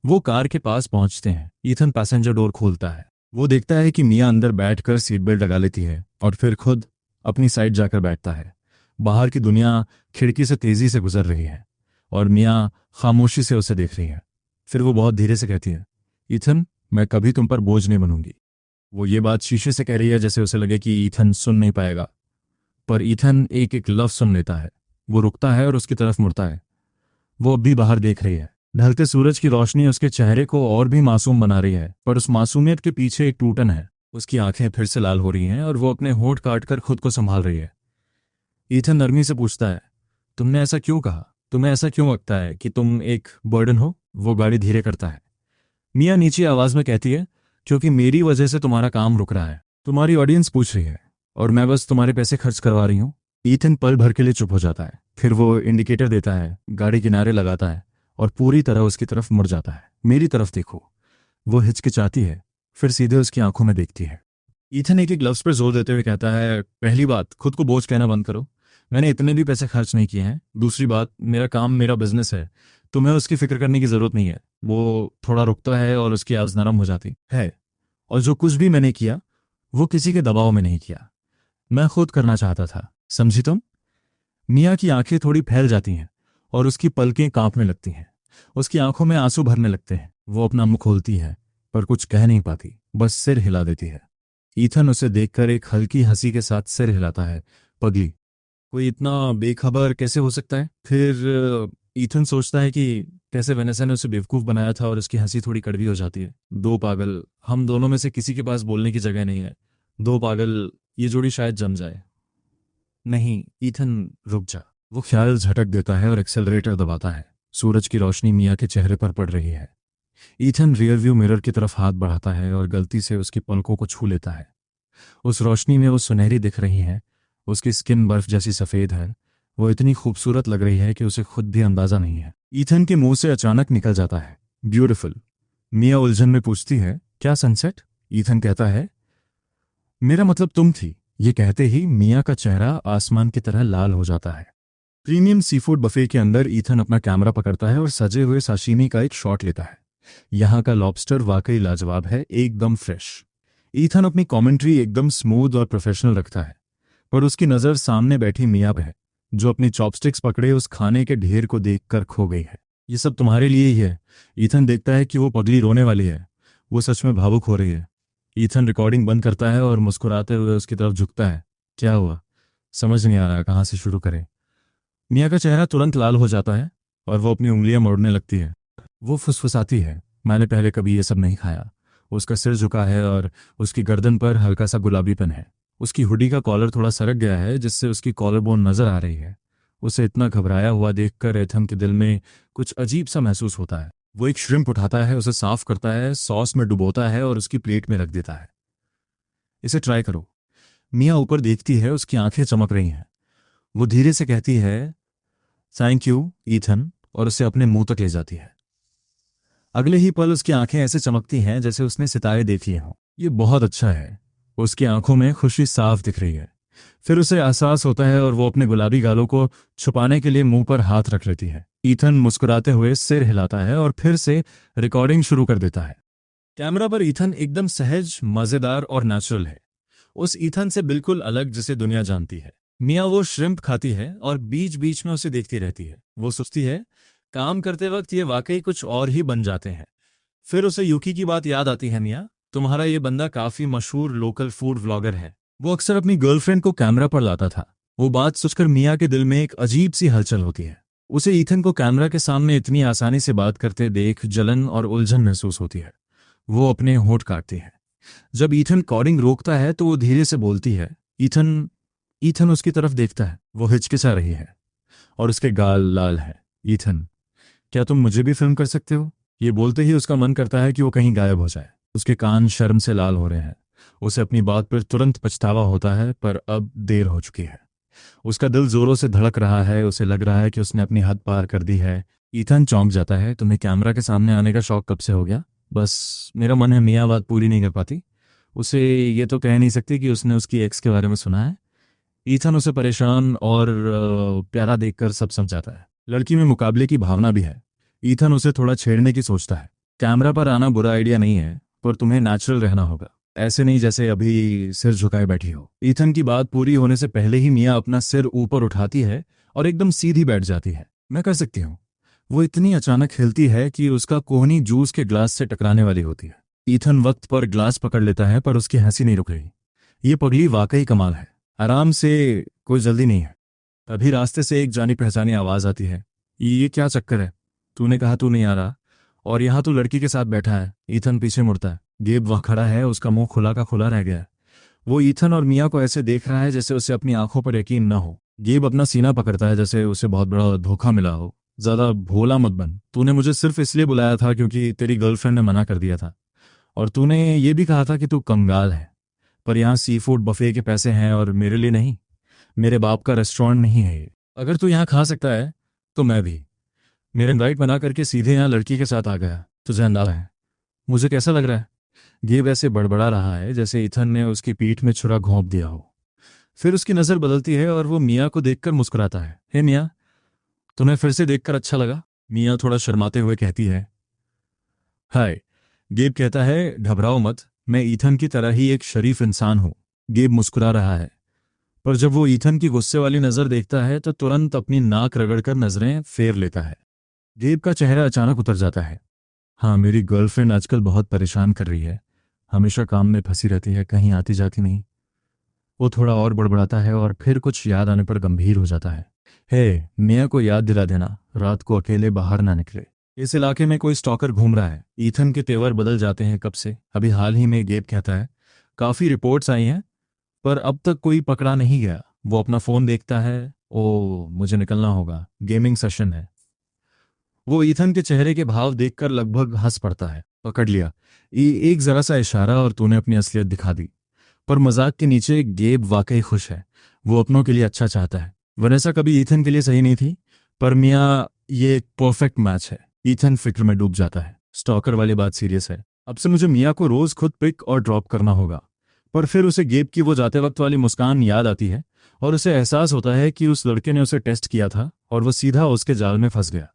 वो कार के पास पहुंचते हैं। ईथन पैसेंजर डोर खोलता है। वो देखता है कि मिया अंदर बैठकर सीट बेल्ट लगा लेती है और फिर खुद अपनी साइड जाकर बैठता है। बाहर की दुनिया खिड़की से तेजी से गुजर रही है और मिया खामोशी से उसे देख रही है। फिर वो बहुत धीरे से कहती है, ईथन, मैं कभी तुम पर बोझ नहीं बनूंगी। वो ये बात शीशे से कह रही है, जैसे उसे लगे कि ईथन सुन नहीं पाएगा। पर ईथन एक एक लफ्ज सुन लेता है। वो रुकता है और उसकी तरफ मुड़ता है। वो अब भी बाहर देख रही है। ढलते सूरज की रोशनी उसके चेहरे को और भी मासूम बना रही है, पर उस मासूमियत के पीछे एक टूटन है। उसकी आंखें फिर से लाल हो रही हैं और वो अपने होंठ काटकर खुद को संभाल रही है। ईथन नरमी से पूछता है, तुमने ऐसा क्यों कहा? तुम्हें ऐसा क्यों लगता है कि तुम एक बर्डन हो? वो गाड़ी धीरे करता है। मिया नीची आवाज में कहती है, क्योंकि मेरी वजह से तुम्हारा काम रुक रहा है। तुम्हारी ऑडियंस पूछ रही है और मैं बस तुम्हारे पैसे खर्च करवा रही हूँ। ईथन पल भर के लिए चुप हो जाता है। फिर वो इंडिकेटर देता है, गाड़ी किनारे लगाता है और पूरी तरह उसकी तरफ मुड़ जाता है। मेरी तरफ देखो। वो हिचकिचाती है, फिर सीधे उसकी आंखों में देखती है। ईथन एक एक लफ्ज पर जोर देते हुए कहता है, पहली बात, खुद को बोझ कहना बंद करो। मैंने इतने भी पैसे खर्च नहीं किए हैं। दूसरी बात, मेरा काम मेरा बिजनेस है, तुम्हें उसकी फिक्र करने की जरूरत नहीं है। वो थोड़ा रुकता है और उसकी आवाज नरम हो जाती है। और जो कुछ भी मैंने किया वो किसी के दबाव में नहीं किया, मैं खुद करना चाहता था, समझी तुम? मिया की आंखें थोड़ी फैल जाती हैं और उसकी पलकें कांपने लगती हैं। उसकी आंखों में आंसू भरने लगते हैं। वो अपना मुंह खोलती है पर कुछ कह नहीं पाती, बस सिर हिला देती है। ईथन उसे देखकर एक हल्की हंसी के साथ सिर हिलाता है। पगली, कोई इतना बेखबर कैसे हो सकता है? फिर ईथन सोचता है कि कैसे वेनेसा ने उसे बेवकूफ बनाया था और उसकी हंसी थोड़ी कड़वी हो जाती है। दो पागल, हम दोनों में से किसी के पास बोलने की जगह नहीं है। दो पागल, ये जोड़ी शायद जम जाए। नहीं ईथन, रुक जा। वो ख्याल झटक देता है और एक्सेलरेटर दबाता है। सूरज की रोशनी मिया के चेहरे पर पड़ रही है। ईथन रियर व्यू मिरर की तरफ हाथ बढ़ाता है और गलती से उसकी पलकों को छू लेता है। उस रोशनी में वो सुनहरी दिख रही है। उसकी स्किन बर्फ जैसी सफेद है। वो इतनी खूबसूरत लग रही है कि उसे खुद भी अंदाजा नहीं है। ईथन के मुंह से अचानक निकल जाता है, ब्यूटिफुल। मिया उलझन में पूछती है, क्या सनसेट? ईथन कहता है, मेरा मतलब तुम थी। ये कहते ही मिया का चेहरा आसमान की तरह लाल हो जाता है। प्रीमियम सीफूड बफे के अंदर ईथन अपना कैमरा पकड़ता है और सजे हुए साशीमी का एक शॉट लेता है। यहाँ का लॉबस्टर वाकई लाजवाब है, एकदम फ्रेश। ईथन अपनी कमेंट्री एकदम स्मूथ और प्रोफेशनल रखता है, पर उसकी नज़र सामने बैठी मिया पे है, जो अपनी चॉपस्टिक्स पकड़े उस खाने के ढेर को देखकर खो गई है। ये सब तुम्हारे लिए ही है। ईथन देखता है कि वो पगली रोने वाली है। वो सच में भावुक हो रही है। ईथन रिकॉर्डिंग बंद करता है और मुस्कुराते हुए उसकी तरफ झुकता है। क्या हुआ? समझ नहीं आ रहा कहाँ से शुरू करें। मिया का चेहरा तुरंत लाल हो जाता है और वो अपनी उंगलियां मोड़ने लगती है। वो फुसफुसाती है, मैंने पहले कभी ये सब नहीं खाया। उसका सिर झुका है और उसकी गर्दन पर हल्का सा गुलाबीपन है। उसकी हुडी का कॉलर थोड़ा सरक गया है, जिससे उसकी कॉलर बोन नजर आ रही है। उसे इतना घबराया हुआ देखकर एथम के दिल में कुछ अजीब सा महसूस होता है। वो एक श्रिम्प उठाता है, उसे साफ करता है, सॉस में डुबोता है और उसकी प्लेट में रख देता है। इसे ट्राई करो। मिया ऊपर देखती है, उसकी आंखें चमक रही हैं। वो धीरे से कहती है, थैंक यू ईथन, और उसे अपने मुंह तक ले जाती है। अगले ही पल उसकी आंखें ऐसे चमकती हैं जैसे उसने सितारे देखे हों। ये बहुत अच्छा है। उसकी आंखों में खुशी साफ दिख रही है। फिर उसे एहसास होता है और वो अपने गुलाबी गालों को छुपाने के लिए मुंह पर हाथ रख लेती है। ईथन मुस्कुराते हुए सिर हिलाता है और फिर से रिकॉर्डिंग शुरू कर देता है। कैमरा पर ईथन एकदम सहज, मजेदार और नेचुरल है। उस ईथन से बिल्कुल अलग जिसे दुनिया जानती है। मिया वो श्रिम्प खाती है और बीच बीच में उसे देखती रहती है। वो सोचती है, काम करते वक्त ये वाकई कुछ और ही बन जाते हैं। फिर उसे यूकी की बात याद आती है। मिया, तुम्हारा ये बंदा काफी मशहूर लोकल फूड व्लॉगर है। वो अक्सर अपनी गर्लफ्रेंड को कैमरा पर लाता था। वो बात सोचकर मिया के दिल में एक अजीब सी हलचल होती है। उसे ईथन को कैमरा के सामने इतनी आसानी से बात करते देख जलन और उलझन महसूस होती है। वो अपने होंठ काटती है। जब ईथन कॉर्डिंग रोकता है तो वो धीरे से बोलती है, ईथन। ईथन उसकी तरफ देखता है। वो हिचकिचा रही है और उसके गाल लाल है। ईथन, क्या तुम मुझे भी फिल्म कर सकते हो? ये बोलते ही उसका मन करता है कि वो कहीं गायब हो जाए। उसके कान शर्म से लाल हो रहे हैं। उसे अपनी बात पर तुरंत पछतावा होता है, पर अब देर हो चुकी है। उसका दिल जोरों से धड़क रहा है। उसे लग रहा है कि उसने अपनी हद पार कर दी है। ईथन चौंक जाता है। तुम्हें कैमरा के सामने आने का शौक कब से हो गया? बस मेरा मन है। मिया बात पूरी नहीं कर पाती। उसे ये तो कह नहीं सकती कि उसने उसकी एक्स के बारे में सुना है। ईथन उसे परेशान और प्यारा देखकर सब समझाता है। लड़की में मुकाबले की भावना भी है। ईथन उसे थोड़ा छेड़ने की सोचता है। कैमरा पर आना बुरा आइडिया नहीं है, पर तुम्हें नेचुरल रहना होगा। ऐसे नहीं जैसे अभी सिर झुकाए बैठी हो। ईथन की बात पूरी होने से पहले ही मिया अपना सिर ऊपर उठाती है और एकदम सीधी बैठ जाती है। मैं कर सकती हूँ। वो इतनी अचानक हिलती है कि उसका कोहनी जूस के ग्लास से टकराने वाली होती है। ईथन वक्त पर ग्लास पकड़ लेता है, पर उसकी हंसी नहीं रुक रही। ये पगली वाकई कमाल है। आराम से, कोई जल्दी नहीं है। तभी रास्ते से एक जानी पहचानी आवाज आती है। ये क्या चक्कर है? तूने कहा तू नहीं आ रहा, और यहाँ तू लड़की के साथ बैठा है। ईथन पीछे मुड़ता है। गेब वहाँ खड़ा है। उसका मुंह खुला का खुला रह गया है। वो ईथन और मिया को ऐसे देख रहा है जैसे उसे अपनी आंखों पर यकीन न हो। गेब अपना सीना पकड़ता है जैसे उसे बहुत बड़ा धोखा मिला हो। ज्यादा भोला मत बन। तूने मुझे सिर्फ इसलिए बुलाया था क्योंकि तेरी गर्लफ्रेंड ने मना कर दिया था, और तूने ये भी कहा था कि तू कंगाल है। पर यहाँ सी फूड बफे के पैसे हैं और मेरे लिए नहीं। मेरे बाप का रेस्टोरेंट नहीं है ये। अगर तू यहाँ खा सकता है तो मैं भी। मेरे इनवाइट बना करके सीधे यहाँ लड़की के साथ आ गया। तुझे अंदाजा है मुझे कैसा लग रहा है? गेब ऐसे बड़बड़ा रहा है जैसे ईथन ने उसकी पीठ में छुरा घोंप दिया हो। फिर उसकी नजर बदलती है और वो मिया को देखकर मुस्कुराता है। हे मिया, तुम्हें फिर से देखकर अच्छा लगा। मिया थोड़ा शर्माते हुए कहती है, हाय। गेब कहता है, घबराओ मत, मैं ईथन की तरह ही एक शरीफ इंसान हूँ। गेब मुस्कुरा रहा है, पर जब वो ईथन की गुस्से वाली नजर देखता है तो तुरंत अपनी नाक रगड़कर नजरें फेर लेता है। गेब का चेहरा अचानक उतर जाता है। हाँ, मेरी गर्लफ्रेंड आजकल बहुत परेशान कर रही है। हमेशा काम में फंसी रहती है, कहीं आती जाती नहीं। वो थोड़ा और बड़बड़ाता है और फिर कुछ याद आने पर गंभीर हो जाता है। हे, मिया को याद दिला देना रात को अकेले बाहर ना निकले। इस इलाके में कोई स्टॉकर घूम रहा है। ईथन के तेवर बदल जाते हैं कब से। अभी हाल ही में गेब कहता है, काफी रिपोर्ट्स आई हैं, पर अब तक कोई पकड़ा नहीं गया। वो अपना फोन देखता है। ओ, मुझे निकलना होगा, गेमिंग सेशन है। वो ईथन के चेहरे के भाव देखकर लगभग हंस पड़ता है। पकड़ लिया। एक जरा सा इशारा और तूने अपनी असलियत दिखा दी। पर मजाक के नीचे गेब वाकई खुश है। वो अपनों के लिए अच्छा चाहता है। वनेसा कभी ईथन के लिए सही नहीं थी, पर मिया, ये एक परफेक्ट मैच है। ईथन फिक्र में डूब जाता है। स्टॉकर वाली बात सीरियस है। अब से मुझे मिया को रोज खुद पिक और ड्रॉप करना होगा। पर फिर उसे गेब की वो जाते वक्त वाली मुस्कान याद आती है और उसे एहसास होता है कि उस लड़के ने उसे टेस्ट किया था और वो सीधा उसके जाल में फंस गया।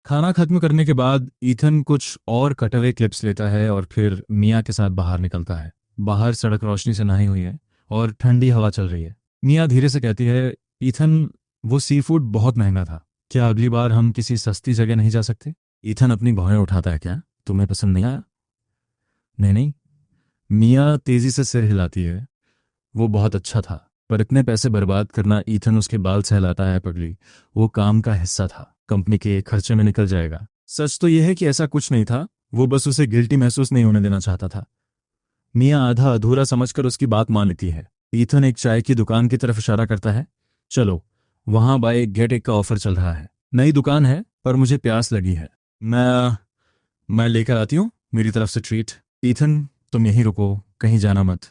खाना खत्म करने के बाद ईथन कुछ और कटवे क्लिप्स लेता है और फिर मिया के साथ बाहर निकलता है। बाहर सड़क रोशनी से नहाई हुई है और ठंडी हवा चल रही है। मिया धीरे से कहती है, ईथन, वो सी फूड बहुत महंगा था। क्या अगली बार हम किसी सस्ती जगह नहीं जा सकते? ईथन अपनी भौहें उठाता है। क्या तुम्हें पसंद नहीं आया? नहीं नहीं। मिया तेजी से सिर हिलाती है। वो बहुत अच्छा था, पर इतने पैसे बर्बाद करना। ईथन उसके बाल सहलाता है। पगली, वो काम का हिस्सा था, कंपनी के खर्चे में निकल जाएगा। सच तो यह है कि ऐसा कुछ नहीं था। वो बस उसे गिल्टी महसूस नहीं होने देना चाहता था। मिया आधा अधूरा समझकर उसकी बात मान लेती है। ईथन एक चाय की दुकान की तरफ इशारा करता है। चलो, वहां बाय एक गेट एक का ऑफर चल रहा है। नई दुकान है, पर मुझे प्यास लगी है। मैं लेकर आती हूँ मेरी तरफ से ट्रीट। ईथन, तुम यहीं रुको, कहीं जाना मत।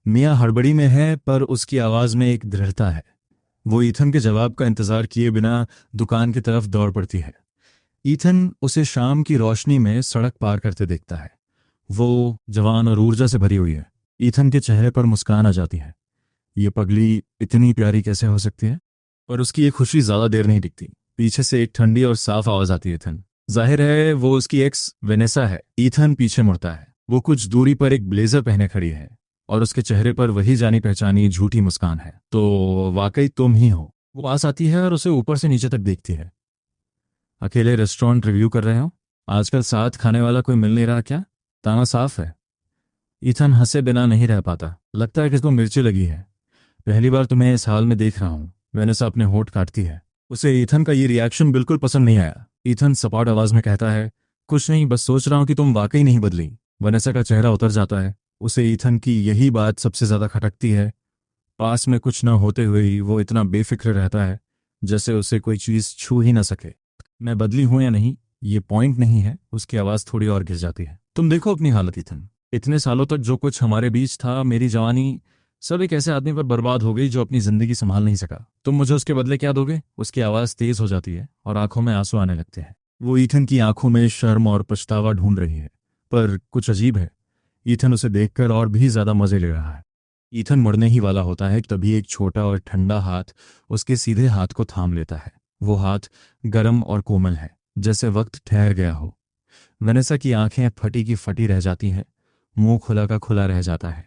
मिया हड़बड़ी में है, पर उसकी आवाज में एक दृढ़ता है। वो ईथन के जवाब का इंतजार किए बिना दुकान की तरफ दौड़ पड़ती है। ईथन उसे शाम की रोशनी में सड़क पार करते देखता है। वो जवान और ऊर्जा से भरी हुई है। ईथन के चेहरे पर मुस्कान आ जाती है। ये पगली इतनी प्यारी कैसे हो सकती है? पर उसकी ये खुशी ज्यादा देर नहीं टिकती। पीछे से एक ठंडी और साफ आवाज आती है। ईथन, जाहिर है वो उसकी एक्स वेनेसा है। ईथन पीछे मुड़ता है। वो कुछ दूरी पर एक ब्लेजर पहने खड़ी है और उसके चेहरे पर वही जानी पहचानी झूठी मुस्कान है। तो वाकई तुम ही हो। वो पास आती है और उसे ऊपर से नीचे तक देखती है। अकेले रेस्टोरेंट रिव्यू कर रहे हो? आजकल साथ खाने वाला कोई मिल नहीं रहा क्या? ताना साफ है। ईथन हंसे बिना नहीं रह पाता। लगता है कि इसको मिर्ची लगी है। पहली बार तुम्हें इस हाल में देख रहा हूँ। वेनेसा अपने होंठ काटती है। उसे ईथन का ये रिएक्शन बिल्कुल पसंद नहीं आया। ईथन सपाट आवाज में कहता है, कुछ नहीं, बस सोच रहा हूँ कि तुम वाकई नहीं बदली। वेनेसा का चेहरा उतर जाता है। उसे ईथन की यही बात सबसे ज्यादा खटकती है। पास में कुछ न होते हुए ही वो इतना बेफिक्र रहता है जैसे उसे कोई चीज छू ही ना सके। मैं बदली हूं या नहीं, ये पॉइंट नहीं है। उसकी आवाज थोड़ी और गिर जाती है। तुम देखो अपनी हालत ईथन। इतने सालों तक जो कुछ हमारे बीच था, मेरी जवानी, सब एक ऐसे आदमी पर बर्बाद हो गई जो अपनी जिंदगी संभाल नहीं सका। तुम मुझे उसके बदले क्या दोगे? उसकी आवाज तेज हो जाती है और आंखों में आंसू आने लगते हैं। वो ईथन की आंखों में शर्म और पछतावा ढूंढ रही है। पर कुछ अजीब है, ईथन उसे देखकर और भी ज्यादा मजे ले रहा है। ईथन मुड़ने ही वाला होता है, तभी एक छोटा और ठंडा हाथ उसके सीधे हाथ को थाम लेता है। वो हाथ गर्म और कोमल है, जैसे वक्त ठहर गया हो। वेनेसा की आंखें फटी की फटी रह जाती हैं। मुंह खुला का खुला रह जाता है।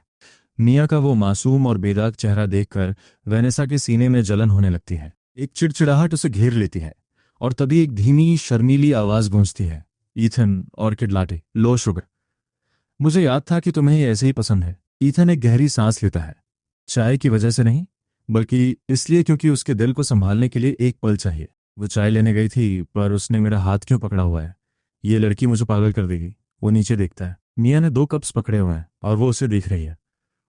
मिया का वो मासूम और बेदाग चेहरा देखकर वेनेसा के सीने में जलन होने लगती है। एक चिड़चिड़ाहट उसे घेर लेती है और तभी एक धीमी शर्मीली आवाज गूंजती है, Ethan orchid latte, low sugar. मुझे याद था कि तुम्हें ये ऐसे ही पसंद है। ईथन एक गहरी सांस लेता है। चाय की वजह से नहीं, बल्कि इसलिए क्योंकि उसके दिल को संभालने के लिए एक पल चाहिए। वो चाय लेने गई थी, पर उसने मेरा हाथ क्यों पकड़ा हुआ है? ये लड़की मुझे पागल कर देगी। वो नीचे देखता है। मिया ने 2 कप्स पकड़े हुए हैं और वो उसे देख रही है।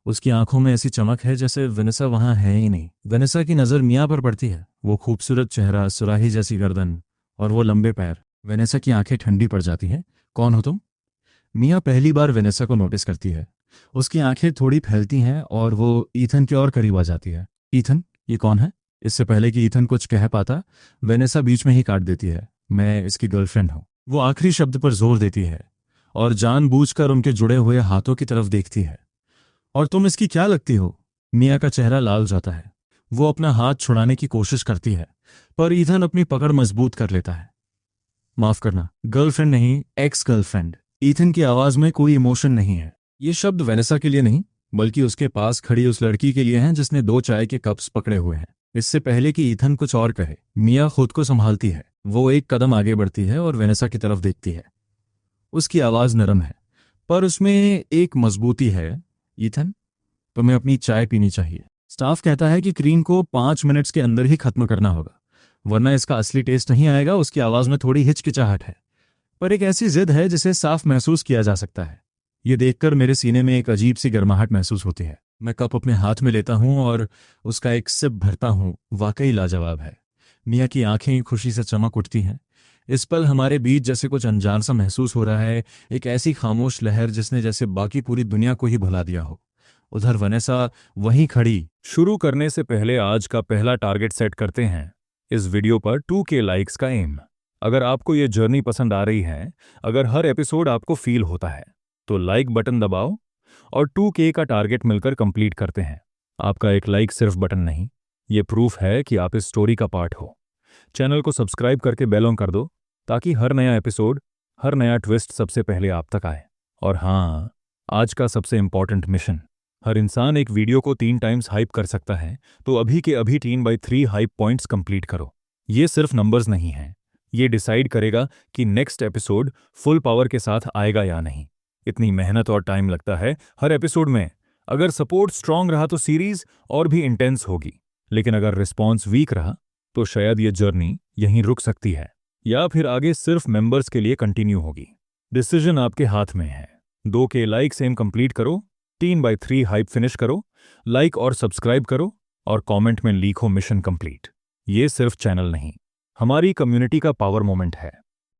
उसकी आंखों में ऐसी चमक है जैसे वेनेसा वहां है ही नहीं। वेनेसा की नजर मिया पर पड़ती है। वो खूबसूरत चेहरा, सुराही जैसी गर्दन और वो लंबे पैर। वेनेसा की आंखें ठंडी पड़ जाती हैं। कौन हो तुम? मिया पहली बार वेनेसा को नोटिस करती है। उसकी आंखें थोड़ी फैलती हैं और वो ईथन के और करीब आ जाती है। ईथन, ये कौन है? इससे पहले कि ईथन कुछ कह पाता, वेनेसा बीच में ही काट देती है। मैं इसकी गर्लफ्रेंड हूँ। वो आखिरी शब्द पर जोर देती है और जानबूझकर उनके जुड़े हुए हाथों की तरफ देखती है। और तुम इसकी क्या लगती हो? मिया का चेहरा लाल जाता है। वो अपना हाथ छुड़ाने की कोशिश करती है, पर ईथन अपनी पकड़ मजबूत कर लेता है। माफ करना, गर्लफ्रेंड नहीं, एक्स गर्लफ्रेंड। ईथन की आवाज में कोई इमोशन नहीं है। ये शब्द वेनेसा के लिए नहीं, बल्कि उसके पास खड़ी उस लड़की के लिए हैं जिसने 2 चाय के कप्स पकड़े हुए हैं। इससे पहले कि ईथन कुछ और कहे, मिया खुद को संभालती है। वो एक कदम आगे बढ़ती है और वेनेसा की तरफ देखती है। उसकी आवाज नरम है, पर उसमें एक मजबूती है। ईथन, तुम्हें अपनी चाय पीनी चाहिए। स्टाफ कहता है कि क्रीम को 5 मिनट्स के अंदर ही खत्म करना होगा, वरना इसका असली टेस्ट नहीं आएगा। उसकी आवाज में थोड़ी हिचकिचाहट है, पर एक ऐसी जिद है जिसे साफ महसूस किया जा सकता है। ये देखकर मेरे सीने में एक अजीब सी गर्माहट महसूस होती है। मैं कप अपने हाथ में लेता हूँ और उसका एक सिप भरता हूँ। वाकई लाजवाब है। मिया की आंखें खुशी से चमक उठती हैं। इस पल हमारे बीच जैसे कुछ अनजान सा महसूस हो रहा है, एक ऐसी खामोश लहर जिसने जैसे बाकी पूरी दुनिया को ही भुला दिया हो। उधर वनेसा वहीं खड़ी। शुरू करने से पहले आज का पहला टारगेट सेट करते हैं। इस वीडियो पर 2K लाइक्स का एम। अगर आपको ये जर्नी पसंद आ रही है, अगर हर एपिसोड आपको फील होता है, तो लाइक बटन दबाओ और 2K का टारगेट मिलकर कंप्लीट करते हैं। आपका एक लाइक सिर्फ बटन नहीं, ये प्रूफ है कि आप इस स्टोरी का पार्ट हो। चैनल को सब्सक्राइब करके बेल ऑन कर दो, ताकि हर नया एपिसोड, हर नया ट्विस्ट सबसे पहले आप तक आए। और हाँ, आज का सबसे इंपॉर्टेंट मिशन। हर इंसान एक वीडियो को 3 टाइम्स हाइप कर सकता है, तो अभी के अभी 3/3 हाइप पॉइंट्स कंप्लीट करो। ये सिर्फ नंबर्स नहीं हैं, ये डिसाइड करेगा कि नेक्स्ट एपिसोड फुल पावर के साथ आएगा या नहीं। इतनी मेहनत और टाइम लगता है हर एपिसोड में। अगर सपोर्ट स्ट्रांग रहा तो सीरीज और भी इंटेंस होगी, लेकिन अगर रिस्पॉन्स वीक रहा तो शायद ये जर्नी यहीं रुक सकती है, या फिर आगे सिर्फ मेंबर्स के लिए कंटिन्यू होगी। डिसीजन आपके हाथ में है। 2K लाइक सेम कंप्लीट करो, 3/3 हाइप फिनिश करो, लाइक और सब्सक्राइब करो और कमेंट में लिखो मिशन कंप्लीट। ये सिर्फ चैनल नहीं, हमारी कम्युनिटी का पावर मोमेंट है।